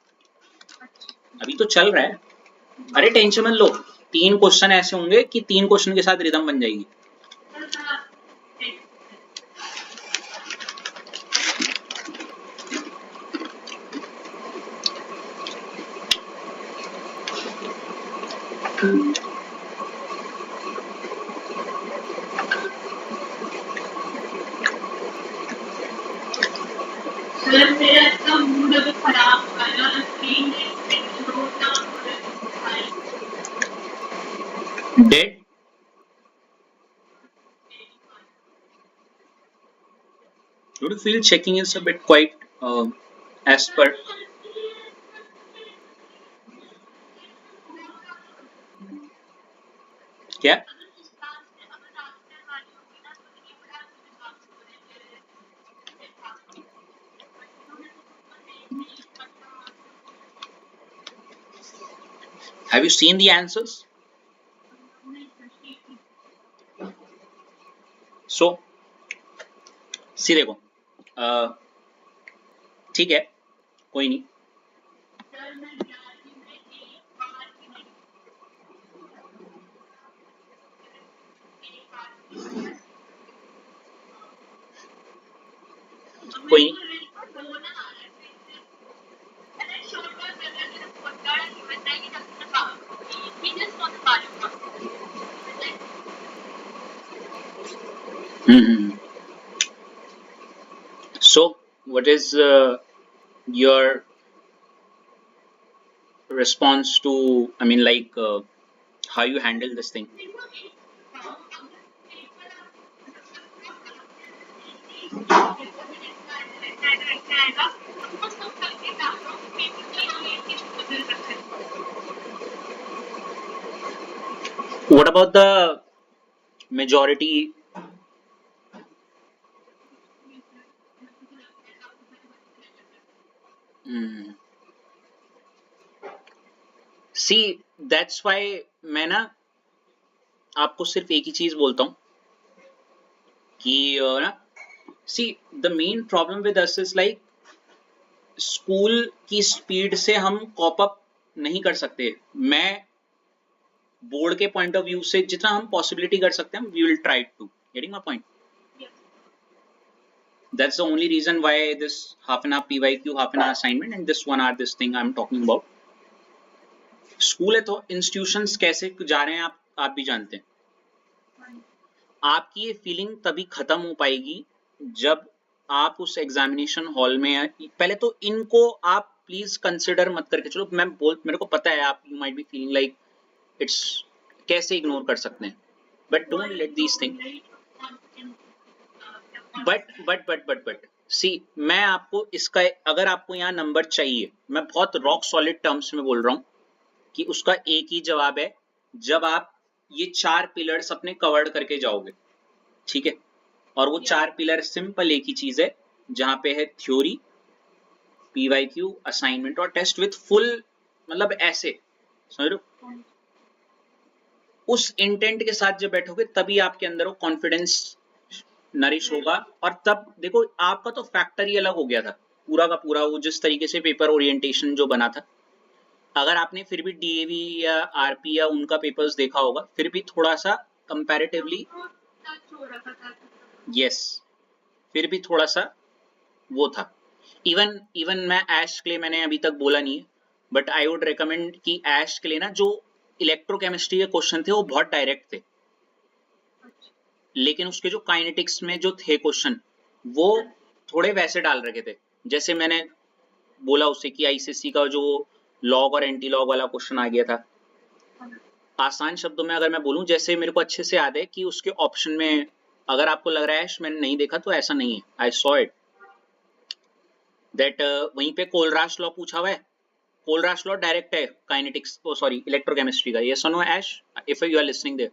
अभी तो चल रहा है, अरे टेंशन मत लो, 3 क्वेश्चन ऐसे होंगे कि 3 क्वेश्चन के साथ रिदम बन जाएगी। सर मेरा इतना मूड अभी खराब हुआ है ना, स्क्रीन स्लो डाउन हो रहा है। Dead? Don't you feel checking is a bit quite as per क्या? Have you seen the answers? So, सी देखो, ठीक है, कोई नहीं. कोई नहीं. हम्म. So, what is your response to, I mean, like, how you handle this thing? What about the majority? Hmm. See, that's why मैं ना आपको सिर्फ एक ही चीज बोलता हूँ कि ना, see the main problem with us is like school की स्पीड से हम कॉप अप नहीं कर सकते. मैं बोर्ड के पॉइंट ऑफ व्यू से जितना हम पॉसिबिलिटी कर सकते हैं, we will try to. Getting my point? That's the only reason why this half an hour PYQ, half an hour assignment, and this 1 hour this thing I'm talking about. School है तो institutions कैसे जा रहे हैं आप भी जानते हैं. आपकी ये फीलिंग तभी खत्म हो पाएगी जब आप उस एग्जामिनेशन हॉल में, पहले तो इनको आप प्लीज कंसिडर मत करके चलो. मेरे को पता है आप, you might be feeling like it's, कैसे इग्नोर कर सकते हैं, but don't let these thing. But see, मैं आपको इसका, अगर आपको यहाँ नंबर चाहिए, मैं बहुत रॉक सॉलिड टर्म्स में बोल रहा हूँ कि उसका एक ही जवाब है, जब आप ये 4 पिलर्स अपने कवर्ड करके जाओगे. ठीक है? और वो 4 पिलर सिंपल एक ही चीज है, जहां पे है थ्योरी, पीवाईक्यू, असाइनमेंट और टेस्ट विथ फुल, मतलब ऐसे, समझ लो. उस इंटेंट के साथ जब बैठोगे तभी आपके अंदर वो कॉन्फिडेंस नरिश होगा. और तब देखो, आपका तो फैक्टर ही अलग हो गया था पूरा का पूरा, वो जिस तरीके से पेपर ओरिएंटेशन जो बना था. अगर आपने फिर भी डीएवी या आरपी या उनका पेपर्स देखा होगा, फिर भी थोड़ा सा कंपैरेटिवली, यस, फिर भी थोड़ा सा वो था. इवन मैं ऐश के लिए मैंने अभी तक बोला नहीं है, बट आई वुड रिकमेंड कि ऐश के लिए ना जो इलेक्ट्रोकेमिस्ट्री के क्वेश्चन थे वो बहुत डायरेक्ट थे, लेकिन उसके जो काइनेटिक्स में जो थे क्वेश्चन, वो थोड़े वैसे डाल रखे थे. जैसे मैंने बोला उसे कि आईसीएससी का जो लॉग और एंटी लॉग वाला क्वेश्चन आ गया था. आसान शब्दों में अगर मैं बोलूं, जैसे मेरे को अच्छे से याद है कि उसके ऑप्शन में, अगर आपको लग रहा है मैंने नहीं देखा, तो ऐसा नहीं है, आई सॉ इट दैट वहीं पे कोलराश लॉ पूछा हुआ है. कोलराश लॉ डायरेक्ट है काइनेटिक्स, ओ सॉरी, इलेक्ट्रोकेमिस्ट्री का. यस और no Ash, if you are listening there.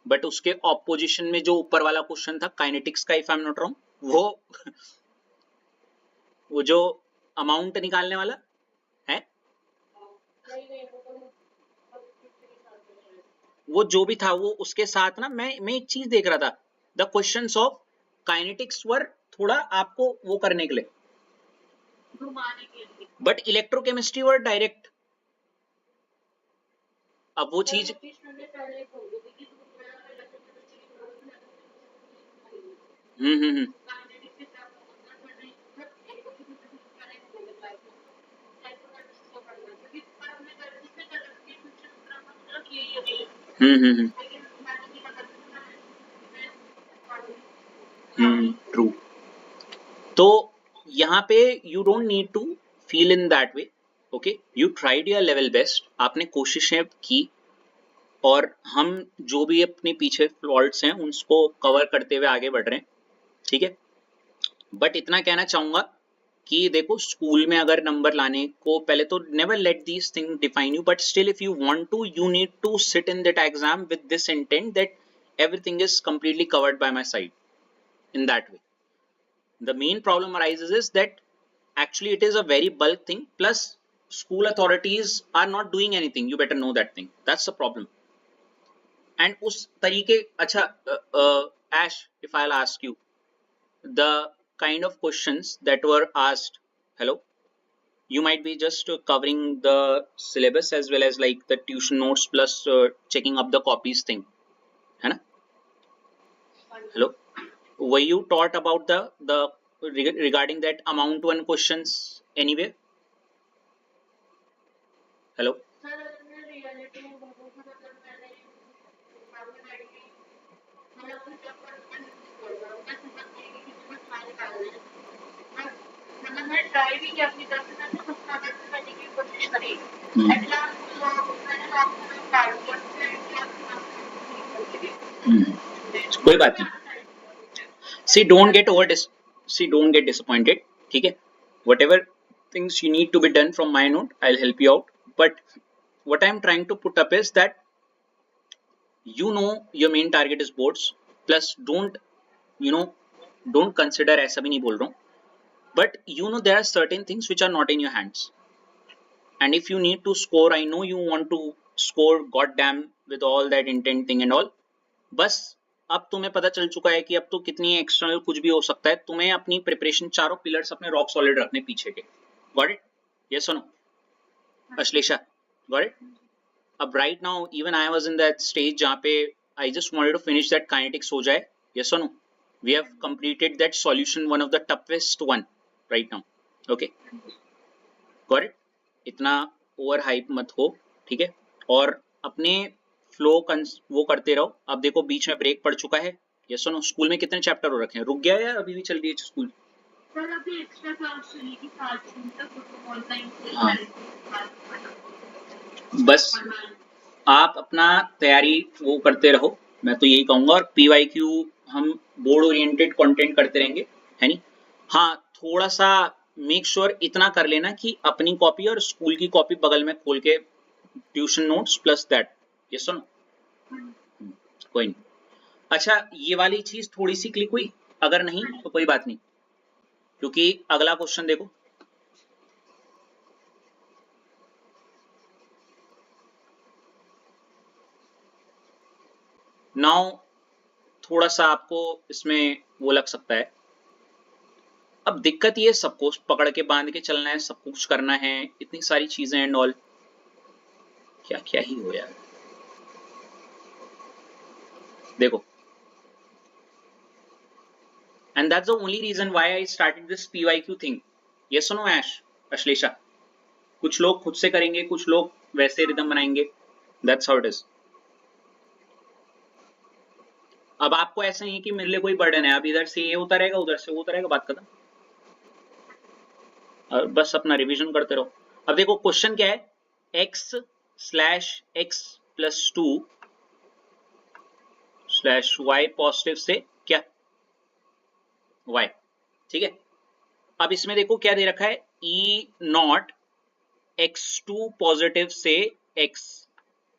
But उसके ऑपोजिशन में जो ऊपर वाला क्वेश्चन था काइनेटिक्स का, if I am not wrong, वो जो अमाउंट निकालने वाला है, वो जो भी था, वो उसके साथ ना, मैं एक चीज देख रहा था, द क्वेश्चंस ऑफ काइनेटिक्स वर थोड़ा आपको वो करने के लिए, बट इलेक्ट्रोकेमिस्ट्री वर डायरेक्ट. अब वो चीज, हम्म. हम्म ट्रू। तो यहाँ पे you don't need to feel in that way, okay, you tried your level best, आपने कोशिशें की, और हम जो भी अपने पीछे फॉल्ट्स हैं उसको कवर करते हुए आगे बढ़ रहे हैं, ठीक है। बट इतना कहना चाहूंगा कि देखो, स्कूल में अगर नंबर लाने को, पहले तो never let these thing define you, but still if you want to, you need to sit in that exam with this intent that everything is completely covered by my side. In that way, the main problem arises is that actually it is a very bulk thing, plus school authorities are not doing anything, you better know that thing, that's the problem. And उस तरीके, अच्छा, Ash, if I'll ask you the kind of questions that were asked, hello, you might be just covering the syllabus as well as like the tuition notes plus checking up the copies thing, है ना? Hello, were you taught about the regarding that amount one questions anywhere? Hello, मैंने try भी किया अपनी तरफ से, मैंने कुछ नॉलेज करने की कोशिश करी। हम्म एट लास्ट मैंने आपको स्टार्ट किया कोई बात नहीं, see don't get over see don't get disappointed, ठीक है, whatever things you need to be done from my note, I'll help you out, but what I'm trying to put up is that you know your main target is boards, plus don't, you know, don't consider, ऐसा भी नहीं बोल रहा हूँ, but you know there are certain things which are not in your hands, and if you need to score, I know you want to score goddamn with all that intent thing and all, बस अब तुम्हें पता चल चुका है कि अब तो कितनी एक्सटर्नल कुछ भी हो सकता है, तुम्हें अपनी प्रिपरेशन चारों पिलर्स अपने रॉक सॉलिड रखने पीछे के, गॉट इट? यस और नो अश्लेषा, गॉट इट? अब right now even I was in that stage जहाँ पे I just wanted to finish that kinetics हो जाए, यस और no, we have completed that solution, one of the toughest one right now, okay, got it? इतना over hype मत हो, ठीक है, और अपने फ्लो वो करते रहो। अब देखो बीच में ब्रेक पड़ चुका है, यस और नो? स्कूल में कितने चैप्टर हो रखे हैं? रुक गया या अभी भी चल रही है स्कूल? सर अभी एक्स्ट्रा क्लास चलेगी 7 जून तक, तो ऑनलाइन हाँ, बस आप अपना तैयारी वो करते रहो, मैं तो यही कहूंगा, और PYQ हम बोर्ड ओरिएंटेड कंटेंट करते रहेंगे, है नहीं? हाँ, थोड़ा सा मेक श्योर इतना कर लेना कि अपनी कॉपी और स्कूल की कॉपी बगल में खोल के tuition notes plus that, yes और नो? कोई नहीं। अच्छा, ये वाली चीज थोड़ी सी क्लिक हुई? अगर नहीं तो कोई बात नहीं, क्योंकि अगला क्वेश्चन देखो, नाउ थोड़ा सा आपको इसमें वो लग सकता है। अब दिक्कत ये, सबको पकड़ के बांध के चलना है, सब कुछ करना है, इतनी सारी चीजें एंड ऑल, क्या क्या ही हो यार। देखो, and that's the only reason why I started this PYQ thing. Yes or no, Ash? Ashlesha, कुछ लोग खुद से करेंगे, कुछ लोग वैसे रिदम बनाएंगे, that's how it is. अब आपको ऐसा नहीं है कि मेरे लिए कोई बर्डन है, अब इधर से ये होता रहेगा, उधर से वो होता रहेगा, बात खत्म, बस अपना रिवीजन करते रहो। अब देखो क्वेश्चन क्या है, x/x+2/y पॉजिटिव से क्या y, ठीक है। अब इसमें देखो क्या दे रखा है, E0 x2 पॉजिटिव से x,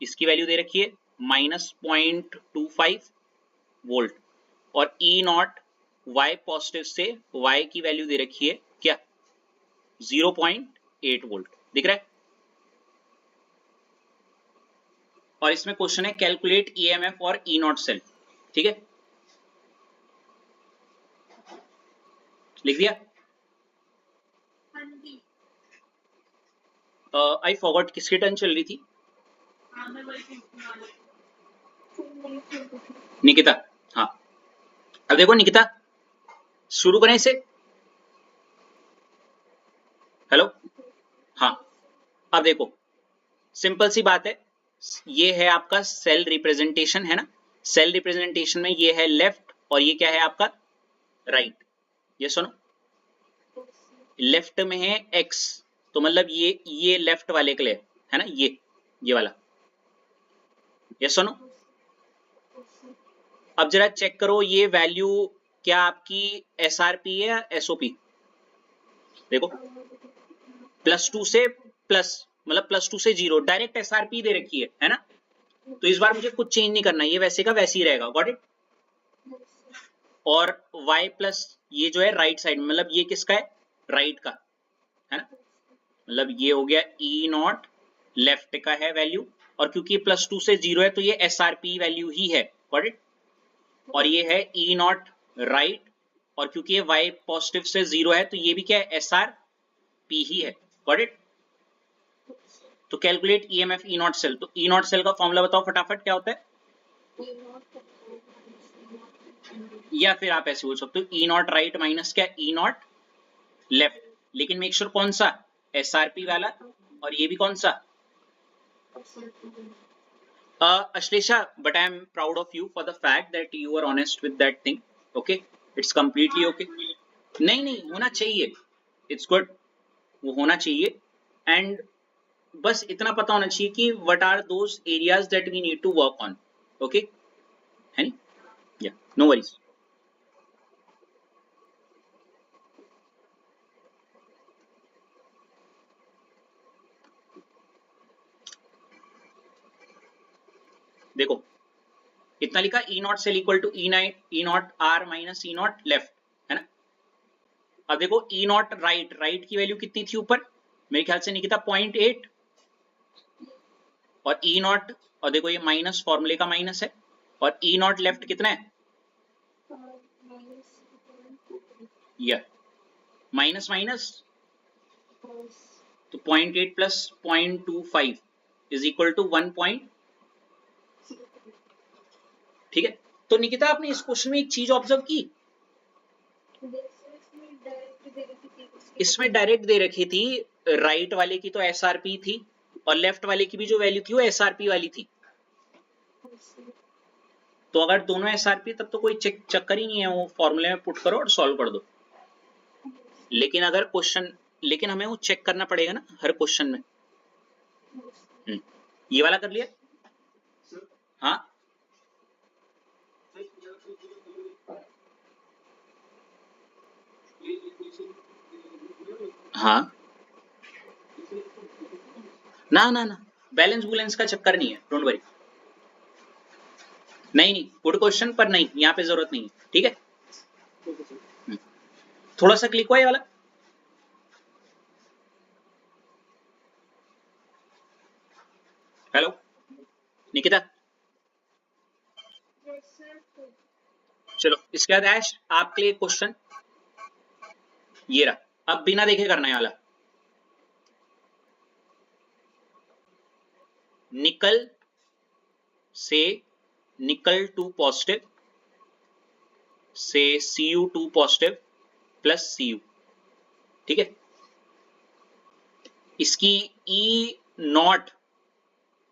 इसकी वैल्यू दे रखी है -0.25 वोल्ट, और E0 y पॉजिटिव से y की वैल्यू दे रखी है क्या, 0.8 वोल्ट, दिख रहा है? और इसमें क्वेश्चन है कैलकुलेट EMF और E0 सेल, ठीक है, लिख दिया? आई फॉरगॉट किसकी टर्न चल रही थी? निकिता, हाँ। अब देखो निकिता, शुरू करें इसे, हेलो, हाँ। अब देखो सिंपल सी बात है, ये है आपका सेल रिप्रेजेंटेशन, है ना। सेल रिप्रेजेंटेशन में ये है लेफ्ट और ये क्या है आपका राइट। ये सुनो, लेफ्ट में है x, तो मतलब ये लेफ्ट वाले के लिए है ना, ये वाला। ये सुनो, अब जरा चेक करो ये वैल्यू क्या आपकी SRP है या SOP। देखो +2 से प्लस, मतलब +2 से 0, डायरेक्ट SRP दे रखी है ना। तो इस बार मुझे कुछ चेंज नहीं करना, ये वैसे का वैसे ही रहेगा। Got it. और y प्लस ये जो है राइट साइड में, मतलब ये किसका है, राइट का, है ना। मतलब ये हो गया E0 लेफ्ट का है वैल्यू, और क्योंकि +2 से 0 है तो ये SRP वैल्यू ही है। Got it. और ये है E0 राइट, और क्योंकि ये y पॉजिटिव से 0 है तो ये भी क्या है, SRP ही है। Got it. तो कैलकुलेट EMF E0 सेल। तो E0 सेल का फॉर्मूला बताओ फटाफट, क्या होता है। या फिर आप ऐसे बोल सकते हो E0 राइट माइनस क्या, E0 लेफ्ट। लेकिन मेक श्योर कौन सा, SRP वाला, और ये भी कौन सा, Ashlesha, but I am proud of you for the fact that you were honest with that thing. Okay, it's completely okay. नहीं होना चाहिए, it's good, वो होना चाहिए। and बस इतना पता होना चाहिए कि what are those areas that we need to work on. Okay, है नी, yeah, no worries. देखो इतना लिखा E0 cell equal to E0 R minus E0 left, है ना। अब देखो E0 राइट की वैल्यू कितनी थी ऊपर, मेरे ख्याल से निकिता 0.8, और E0, और देखो ये माइनस फॉर्मूले का माइनस है, और E0 लेफ्ट कितना है, ये माइनस माइनस, तो 0.8 प्लस 0.25 इज इक्वल टू 1. ठीक है। तो निकिता आपने इस क्वेश्चन में एक चीज ऑब्जर्व की, इसमें डायरेक्ट दे रखी थी, राइट वाले की तो SRP थी और लेफ्ट वाले की भी जो वैल्यू थी वो SRP वाली थी। तो अगर दोनों SRP तब तो कोई चक्कर ही नहीं है, वो फॉर्मूले में पुट करो और सॉल्व कर दो। लेकिन अगर क्वेश्चन, लेकिन हमें वो चेक करना पड़ेगा ना हर क्वेश्चन में। ये वाला कर लिया, हाँ हाँ, ना बैलेंस बुलेंस का चक्कर नहीं है, डोंट वरी। नहीं गुड क्वेश्चन, पर नहीं यहाँ पे जरूरत नहीं है, ठीक है। थोड़ा सा क्लिक हुआ ये वाला, हेलो निकिता। चलो इसके बाद ऐश आपके लिए क्वेश्चन ये रहा, अब बिना देखे करना है वाला। निकल से निकल 2 पॉजिटिव से Cu2 पॉजिटिव प्लस Cu, ठीक है। इसकी E0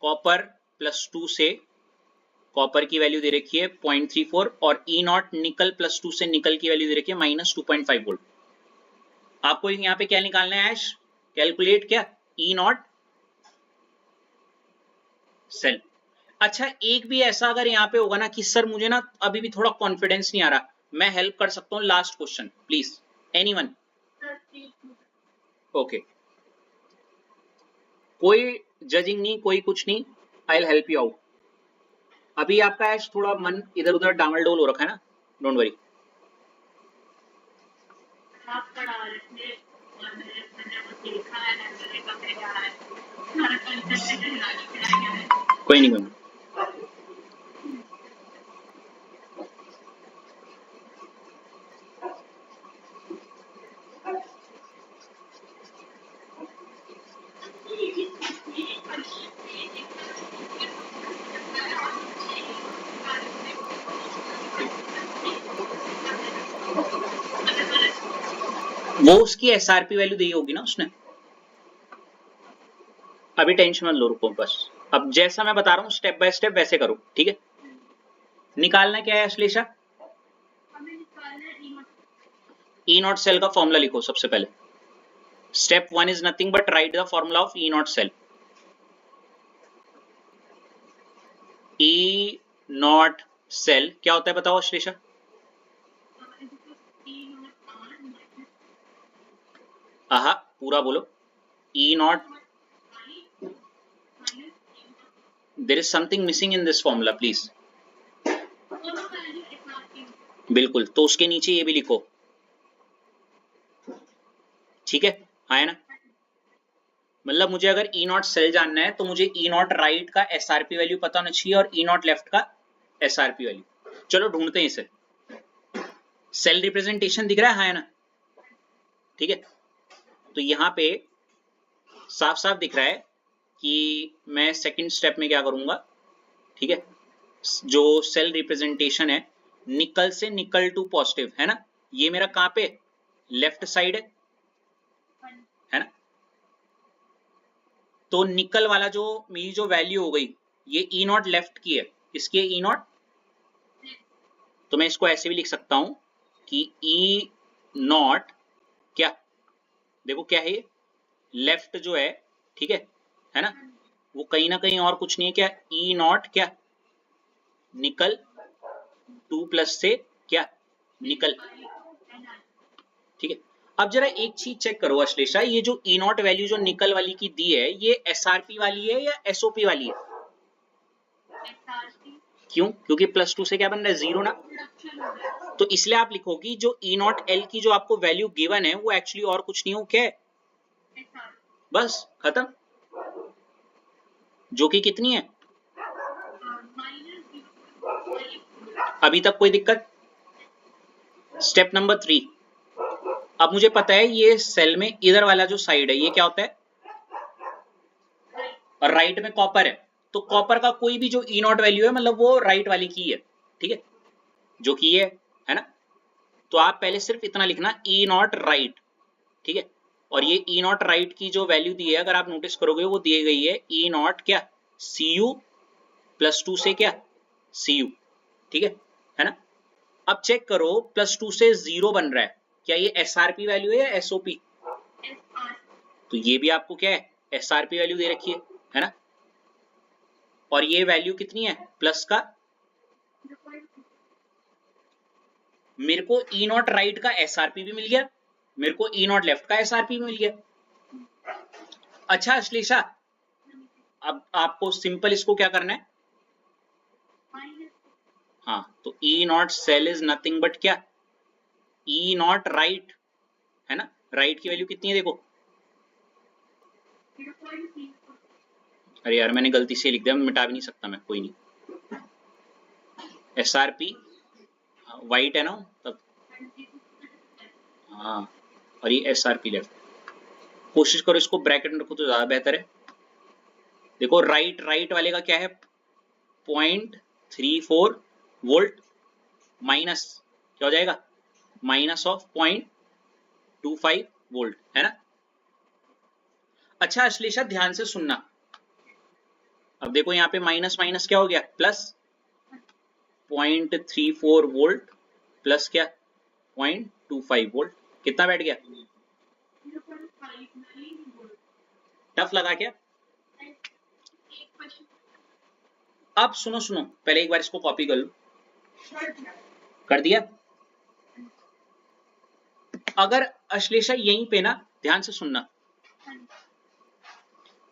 कॉपर +2 से कॉपर की वैल्यू दे रखी है 0.34, और E0 निकल +2 से निकल की वैल्यू दे रखी है -2.5 वोल्ट। आपको यहाँ पे क्या निकालना है ऐश, कैलकुलेट क्या, E0 सेल। अच्छा एक भी ऐसा अगर यहाँ पे होगा ना कि सर मुझे ना अभी भी थोड़ा कॉन्फिडेंस नहीं आ रहा, मैं हेल्प कर सकता हूँ, last question please, anyone. Okay, कोई जजिंग नहीं, कोई कुछ नहीं, I will help you out. अभी आपका ऐश थोड़ा मन इधर उधर डामलडोल हो रखा है ना, डोंट वरी। कोई नहीं, कोई नहीं। वो उसकी SRP वैल्यू दी होगी ना उसने, अभी टेंशन मत लो, रुको बस। अब जैसा मैं बता रहा हूँ स्टेप बाय स्टेप वैसे करो, ठीक है। निकालना क्या है अश्लेषा? हमें निकालना है ई नॉट सेल का फॉर्मूला लिखो सबसे पहले। Step 1 is nothing but write the formula of E naught cell. E naught cell क्या होता है बताओ अश्लेषा? आहा पूरा बोलो। E naught, there is something missing in this formula please. बिल्कुल, तो उसके नीचे ये भी लिखो, ठीक है, है ना। मतलब मुझे अगर ई नॉट सेल जानना है तो मुझे ई नॉट राइट का एसआरपी वैल्यू पता होना चाहिए और ई नॉट लेफ्ट का एसआरपी वैल्यू। चलो ढूंढते हैं इसे। सेल रिप्रेजेंटेशन दिख रहा है ना, ठीक है। तो यहाँ पे साफ साफ दिख रहा है कि मैं सेकंड स्टेप में क्या करूंगा, ठीक है। जो सेल रिप्रेजेंटेशन है निकल से निकल टू पॉजिटिव है ना, ये मेरा कहाँ पे लेफ्ट साइड है ना। तो निकल वाला जो मेरी जो वैल्यू हो गई ये ई नॉट लेफ्ट की है, इसकी ई नॉट। तो मैं इसको ऐसे भी लिख सकता हूं कि ई नॉट क्या, देखो क्या है ये लेफ्ट जो है, ठीक है ना, वो कहीं ना कहीं और कुछ नहीं है क्या, ई नॉट क्या निकल 2 प्लस से क्या निकल, ठीक है। अब जरा एक चीज चेक करो अश्लेषा, ये जो ई नॉट वैल्यू जो निकल वाली की दी है ये एसआरपी वाली है या एसओपी वाली है? क्यों? क्योंकि प्लस 2 से क्या बन रहा है जीरो ना, तो इसलिए आप लिखोगी जो ई नॉट एल की जो आपको वैल्यू गिवन है वो एक्चुअली और कुछ नहीं हो, क्या है, बस खत्म, जो कि कितनी है, अभी तक कोई दिक्कत? स्टेप नंबर 3, अब मुझे पता है ये सेल में इधर वाला जो साइड है ये क्या होता है, और राइट में कॉपर है, तो कॉपर का कोई भी जो ई नॉट वैल्यू है मतलब वो राइट वाली की है, ठीक है, जो कि ये है ना। तो आप पहले सिर्फ इतना लिखना ई नॉट राइट, ठीक है। और ये ई नॉट राइट की जो वैल्यू दी है अगर आप नोटिस करोगे वो दी गई है ई नॉट क्या सी यू प्लस 2 से क्या सी यू, ठीक है ना। अब चेक करो प्लस 2 से 0 बन रहा है, क्या ये एसआरपी वैल्यू है या एसओपी? तो ये भी आपको क्या है एसआरपी वैल्यू दे रखी है ना। और ये वैल्यू कितनी है प्लस का, मेरे को ई नॉट राइट का एसआरपी भी मिल गया, मेरे को ई नॉट लेफ्ट का एसआरपी भी मिल गया। अच्छा अश्लेषा, अब आपको सिंपल इसको क्या करना है, हाँ, तो E naught cell is nothing but क्या ई नॉट राइट, है ना। राइट की वैल्यू कितनी है देखो, अरे यार मैंने गलती से लिख दिया, मिटा भी नहीं सकता मैं, कोई नहीं। एसआरपी वाइट है ना तब, हाँ, और ये एसआरपी लेफ्ट। कोशिश करो इसको ब्रैकेट में रखो तो ज्यादा बेहतर है। देखो राइट राइट वाले का क्या है 0.34 वोल्ट माइनस क्या हो जाएगा माइनस ऑफ 0.25 वोल्ट, है ना। अच्छा अश्लेषा ध्यान से सुनना, अब देखो यहाँ पे माइनस माइनस क्या हो गया प्लस 0.34 वोल्ट प्लस क्या 0.25 वोल्ट, कितना बैठ गया, टफ लगा क्या? अब सुनो सुनो पहले एक बार इसको कॉपी कर लो, कर दिया। अगर अश्लेषा यहीं पे ना ध्यान से सुनना,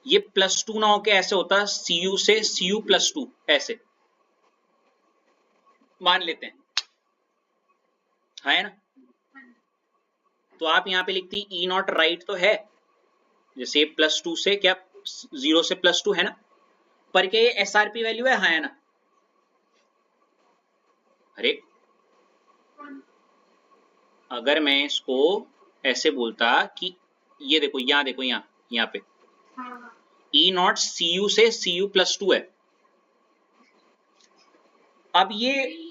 ये प्लस 2 ना होके ऐसे होता Cu से Cu प्लस 2 ऐसे मान लेते हैं, है ना। तो आप यहाँ पे लिखती ई नॉट राइट तो है, जैसे प्लस 2 से क्या 0 से प्लस 2 है ना, पर क्या ये एसआरपी वैल्यू है ना, अरे अगर मैं इसको ऐसे बोलता कि ये देखो यहाँ पे ई नॉट सी यू से सी यू प्लस 2 है, अब ये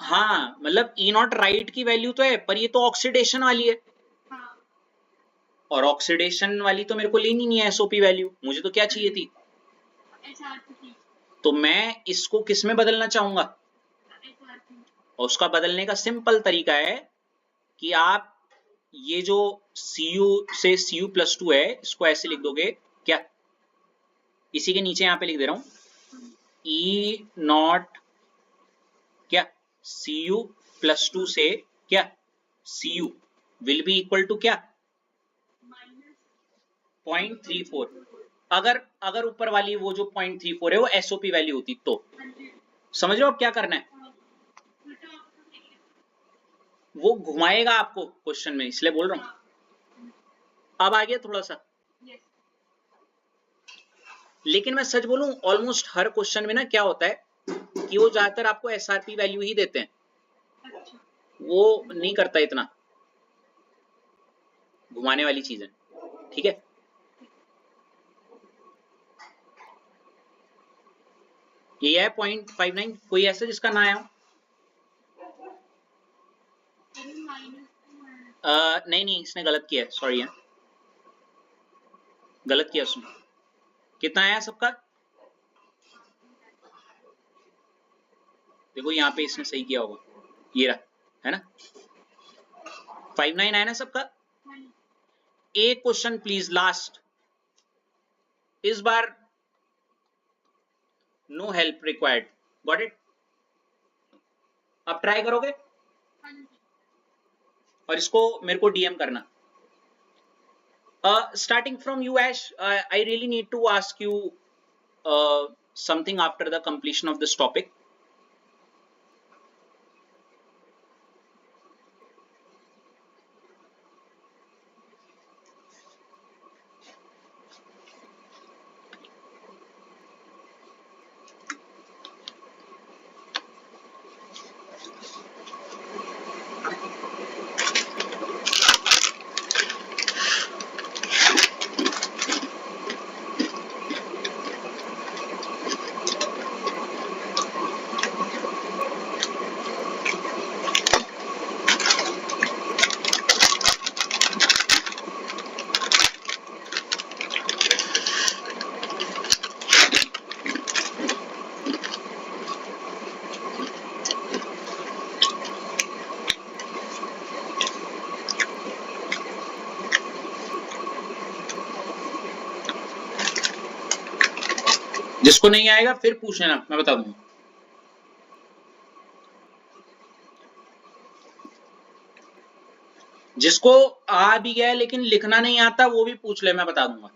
हाँ मतलब ई नॉट राइट की वैल्यू तो है पर ये तो ऑक्सीडेशन वाली है, और ऑक्सीडेशन वाली तो मेरे को लेनी नहीं है एसओपी वैल्यू, मुझे तो क्या चाहिए थी SRP तो मैं इसको किस में बदलना चाहूंगा, SRP और उसका बदलने का सिंपल तरीका है कि आप ये जो Cu से Cu+2 है इसको ऐसे लिख दोगे क्या, इसी के नीचे यहाँ पे लिख दे रहा हूं E0 क्या Cu+2 से क्या Cu will be equal to क्या माइनस 0.34। अगर ऊपर वाली वो जो 0.34 है वो SOP वैल्यू होती तो, 100 समझ रहे हो अब क्या करना है, उल्टा ऑप्शन नहीं है। वो घुमाएगा आपको क्वेश्चन में, इसलिए बोल रहा हूं। अब आ गया थोड़ा सा, यस लेकिन मैं सच बोलूं ऑलमोस्ट हर क्वेश्चन में ना क्या होता है कि वो ज्यादातर आपको SRP वैल्यू ही देते हैं, अच्छा वो नहीं करता इतना घुमाने वाली चीजें, ठीक है। ये है 0.59, कोई ऐसा जिसका ना आया हो? माइनस नहीं नहीं इसने गलत किया है, सॉरी है, गलत किया उसने। कितना आया सबका, देखो यहाँ पे इसने सही किया होगा, ये रहा, है ना 59 आया ना सबका। एक क्वेश्चन प्लीज लास्ट, इस बार no help required, got it. आप ट्राई करोगे और इसको मेरे को DM करना। Starting from you Ash, I really need to ask you something after the completion of this topic. जिसको नहीं आएगा फिर पूछ लेना, मैं बता दूंगा। जिसको आ भी गया लेकिन लिखना नहीं आता वो भी पूछ ले, मैं बता दूंगा।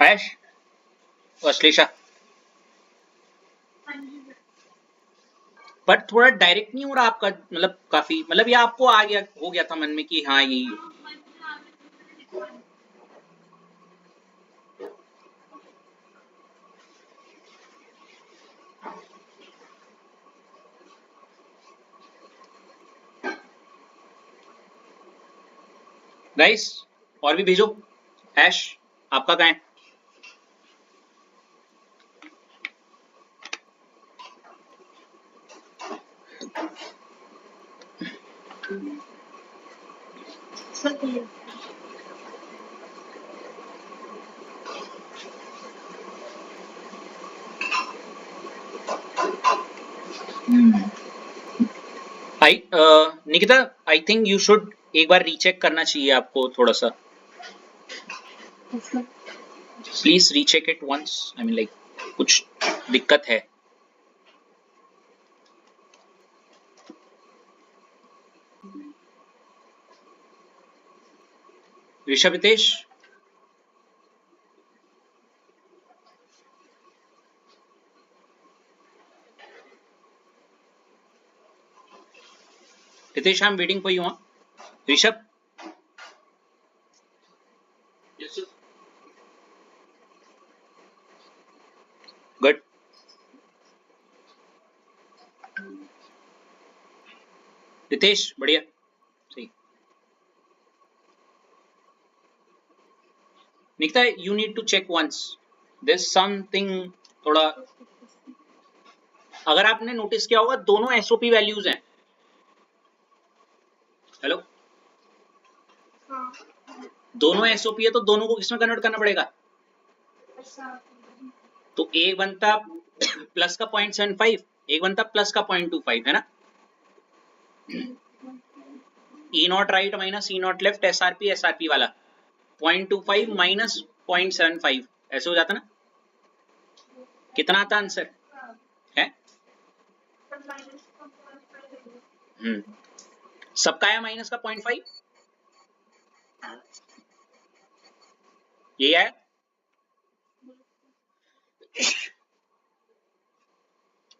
आयश अश्लेषा, पर थोड़ा डायरेक्ट नहीं हो रहा आपका, मतलब काफी, मतलब ये आपको आ गया, हो गया था मन में कि हाँ यही है। गाइस और भी भेजो। ऐश आपका कहाँ है? I Nikita, I think you should एक बार रीचेक करना चाहिए आपको थोड़ा सा, please recheck it once, I mean like कुछ दिक्कत है। Rishabh Hitesh, Hitesh I am waiting for you. हाँ ऋषभ, रितेश बढ़िया सही। Nikita you need to check once this something थोड़ा। अगर आपने नोटिस किया होगा दोनों एसओपी वैल्यूज हैं। हेलो, हाँ दोनों एसओपी है तो दोनों को किसमें कन्वर्ट करना पड़ेगा? तो एक बनता प्लस का 0.75, एक बनता प्लस का 0.25 है ना। E naught right minus E naught left SRP वाला 0.25 माइनस 0.75 ऐसे हो जाता ना। कितना आता आंसर है? सबका आया माइनस का 0.5, ये आया।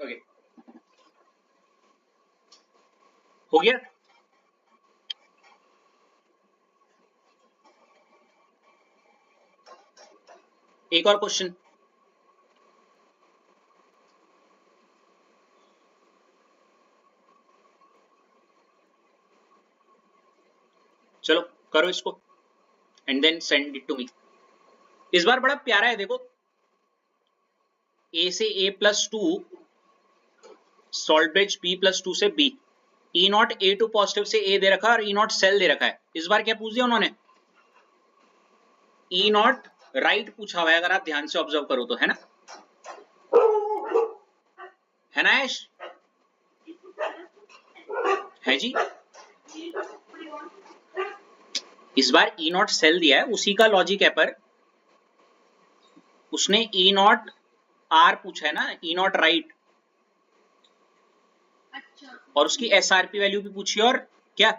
ओके हो गया। एक और क्वेश्चन। चलो करो इसको and then send it to me. इस बार बड़ा प्यारा है देखो, ए से a plus two, salt bridge b plus two से b, E naught A two positive से a दे रखा है और ई नॉट सेल दे रखा है। इस बार क्या पूछ दिया उन्होंने? ई नॉट राइट पूछा हुआ है, अगर आप ध्यान से ऑब्जर्व करो तो, है ना, है ना ऐश? है जी। इस बार ई नॉट सेल दिया है, उसी का लॉजिक है, पर उसने ई नॉट आर पूछा है ना, ई नॉट राइट, और उसकी एसआरपी वैल्यू भी पूछी है और क्या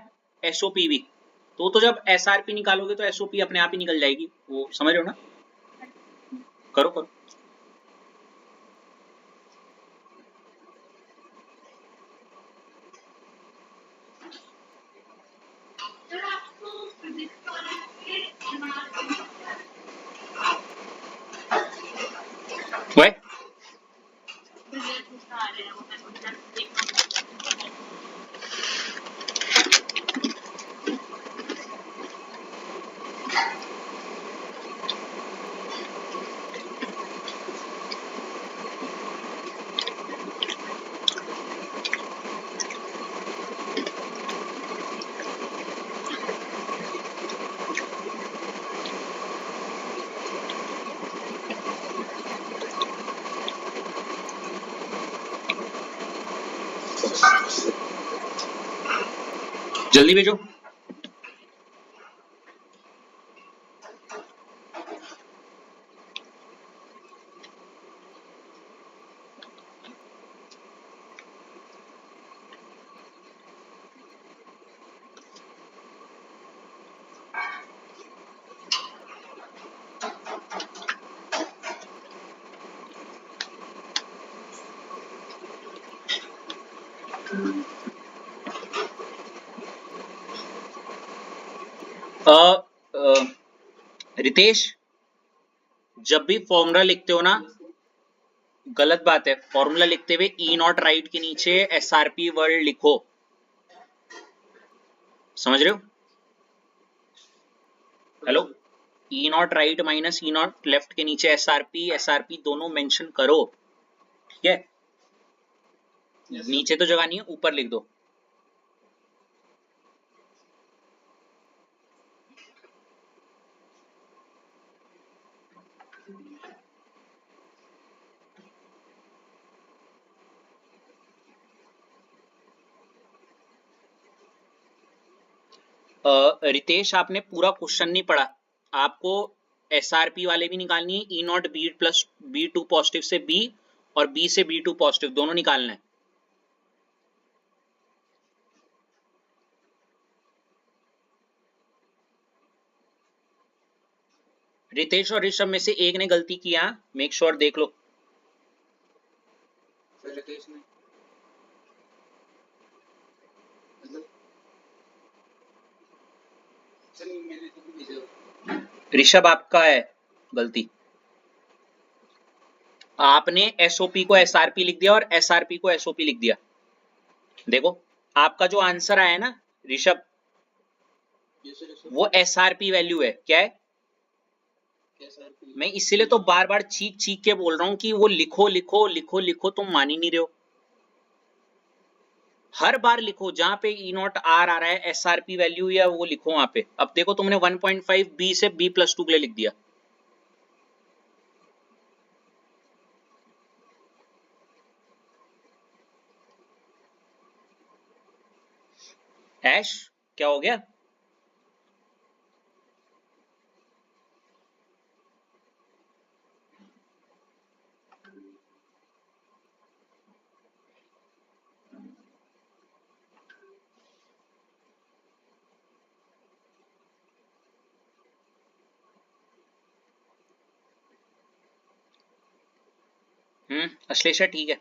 एसओपी भी। तो जब एसआरपी निकालोगे तो एसओपी अपने आप ही निकल जाएगी, वो समझ रहे हो ना। करो करो। वह जल्दी भेजो। रितेश, जब भी फॉर्मूला लिखते हो ना, गलत बात है, फॉर्मूला लिखते हुए ई नॉट राइट के नीचे एसआरपी वर्ड लिखो, समझ रहे हो? हेलो, ई naught right minus E naught left के नीचे एसआरपी दोनों मेंशन करो, ठीक है? नीचे तो जगह नहीं है, ऊपर लिख दो। रितेश, आपने पूरा क्वेश्चन नहीं पढ़ा, आपको एसआरपी वाले भी निकालनी है, E naught B plus B two positive से बी और बी से बी टू पॉजिटिव दोनों निकालना है। रितेश और ऋषभ में से एक ने गलती किया, मेक श्योर देख लो। रितेश ने ऋषभ आपका है गलती, आपने एसओपी को एसआरपी लिख दिया और एसआरपी को एसओपी लिख दिया। देखो आपका जो आंसर आया है ना ऋषभ, वो एसआरपी वैल्यू है। क्या है? मैं इसीलिए तो बार बार चीख चीख के बोल रहा हूं कि वो लिखो लिखो लिखो लिखो, तुम मान ही नहीं रहे हो। हर बार लिखो जहां पे ई नॉट आर आ रहा है एसआरपी वैल्यू या वो लिखो वहां पे। अब देखो तुमने 1.5 बी से B+2 के लिए लिख दिया। ऐश क्या हो गया? अश्लेषा ठीक है।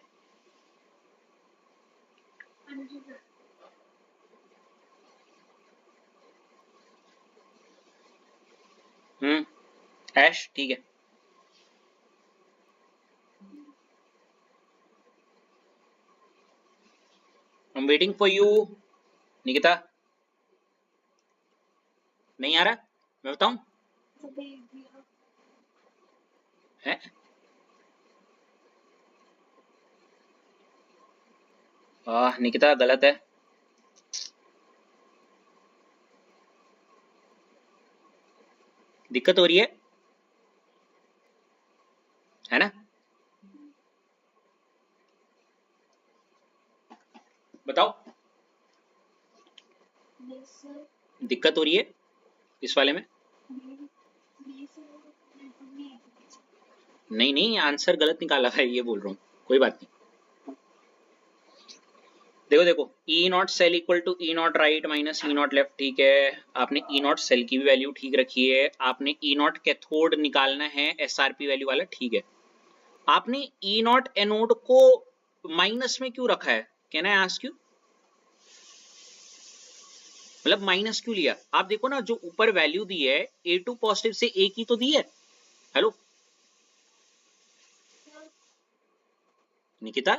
हाँ जी सर। ऐश ठीक है। I'm waiting for you। Nikita नहीं आ रहा? मैं बताऊं? है? निकिता गलत है। दिक्कत हो रही है ना? बताओ। दिक्कत हो रही है इस वाले में? नहीं नहीं, आंसर गलत निकाला है ये बोल रहा हूँ, कोई बात नहीं। देखो देखो, E naught cell equal to E naught right minus E naught left, ठीक है। आपने ई नॉट सेल की भी वैल्यू ठीक रखी है। आपने ई नॉट कैथोड निकालना है एसआरपी वैल्यू वाला, ठीक है। आपने ई नॉट एनोड को माइनस में क्यों रखा है? Can I ask you? मतलब माइनस क्यों लिया? आप देखो ना, जो ऊपर वैल्यू दी है A2 पॉजिटिव से A की तो दी है। हेलो निकिता,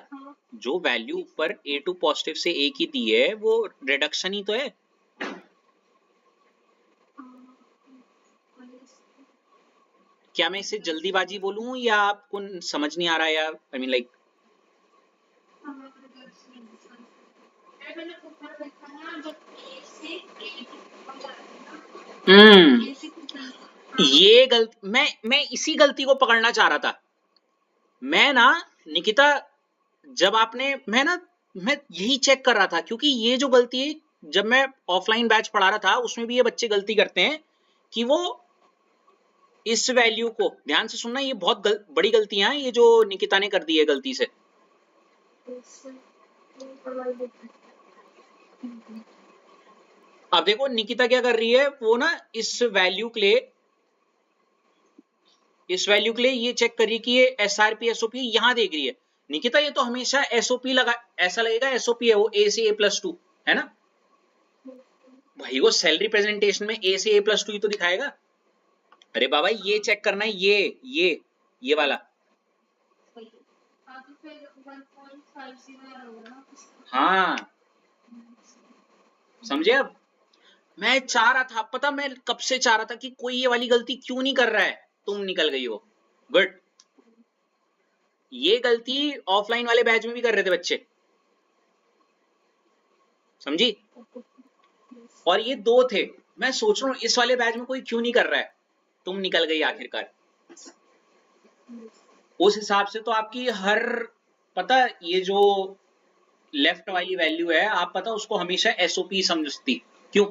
जो वैल्यू ऊपर A2 पॉजिटिव से A की दी है वो रिडक्शन ही तो है। क्या मैं इसे जल्दीबाजी बोलूं या आपको समझ नहीं आ रहा है? या आई मीन लाइक, ये गलती मैं इसी गलती को पकड़ना चाह रहा था। मैं ना निकिता, जब आपने मैं यही चेक कर रहा था, क्योंकि ये जो गलती है, जब मैं ऑफलाइन बैच पढ़ा रहा था उसमें भी ये बच्चे गलती करते हैं कि वो इस वैल्यू को, ध्यान से सुनना, ये बहुत बड़ी गलतियां हैं ये जो निकिता ने कर दी है गलती से। अब देखो निकिता क्या कर रही है, वो ना इस वैल्यू के लिए ये चेक करिए कि ये एसआरपी एसओपी यहां देख रही है। निकिता ये तो हमेशा एसओपी लगा, ऐसा लगेगा एसओपी है वो, ए से A+2 है ना भाई। वो सेल रिप्रेजेंटेशन में ए से A+2 ही तो दिखाएगा। अरे बाबा ये चेक करना है, ये वाला। हाँ समझे अब? मैं चाह रहा था, पता मैं कब से चाह रहा था कि कोई ये वाली गलती क्यों नहीं कर रहा है, तुम निकल गई हो। गुड। ये गलती ऑफलाइन वाले बैच में भी कर रहे थे बच्चे, समझी? और ये दो थे। मैं सोच रहा हूँ इस वाले बैच में कोई क्यों नहीं कर रहा है, तुम निकल गई आखिरकार। उस हिसाब से तो आपकी हर, पता ये जो लेफ्ट वाली वैल्यू है, आप पता उसको हमेशा एसओपी समझती। क्यों?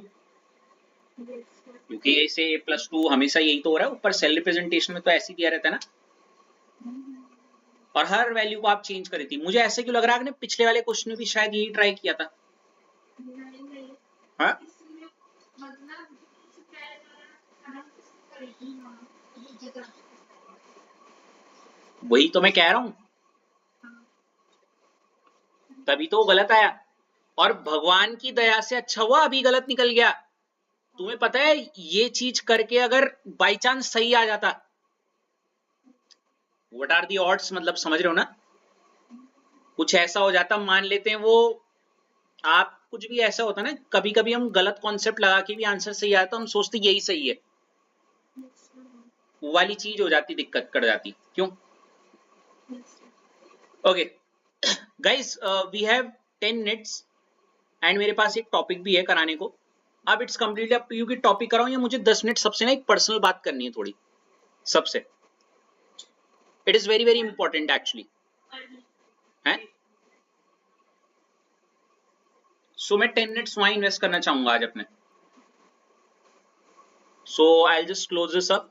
क्योंकि ए से A+2 हमेशा यही तो हो रहा है, ऊपर सेल रिप्रेजेंटेशन में तो ऐसे दिया रहता है ना। और हर वैल्यू को आप चेंज करी थी। मुझे ऐसे क्यों लग रहा है, आपने पिछले वाले क्वेश्चन में भी शायद यही ट्राई किया था। हाँ? वही तो मैं कह रहा हूँ, तभी तो गलत आया। और भगवान की दया से अच्छा हुआ अभी गलत निकल गया। तुम्हें पता है ये चीज करके अगर बाई चांस सही आ जाता, व्हाट आर दी ऑड्स, मतलब समझ रहे हो ना? कुछ ऐसा हो जाता, मान लेते हैं वो आप कुछ भी ऐसा होता है ना, कभी कभी हम गलत कॉन्सेप्ट लगा के भी आंसर सही आता, हम सोचते यही सही है, वो वाली चीज हो जाती, दिक्कत कर जाती। क्यों? Okay guys, we have 10 minutes and मेरे पास एक टॉपिक भी है कराने को। अब it's completely up to you कि टॉपिक कराऊं या मुझे 10 मिनट सबसे ना एक पर्सनल बात करनी है थोड़ी सबसे। It is very very important actually है। सो मैं 10 मिनट्स वहां इन्वेस्ट करना चाहूंगा आज अपने। So I just close this up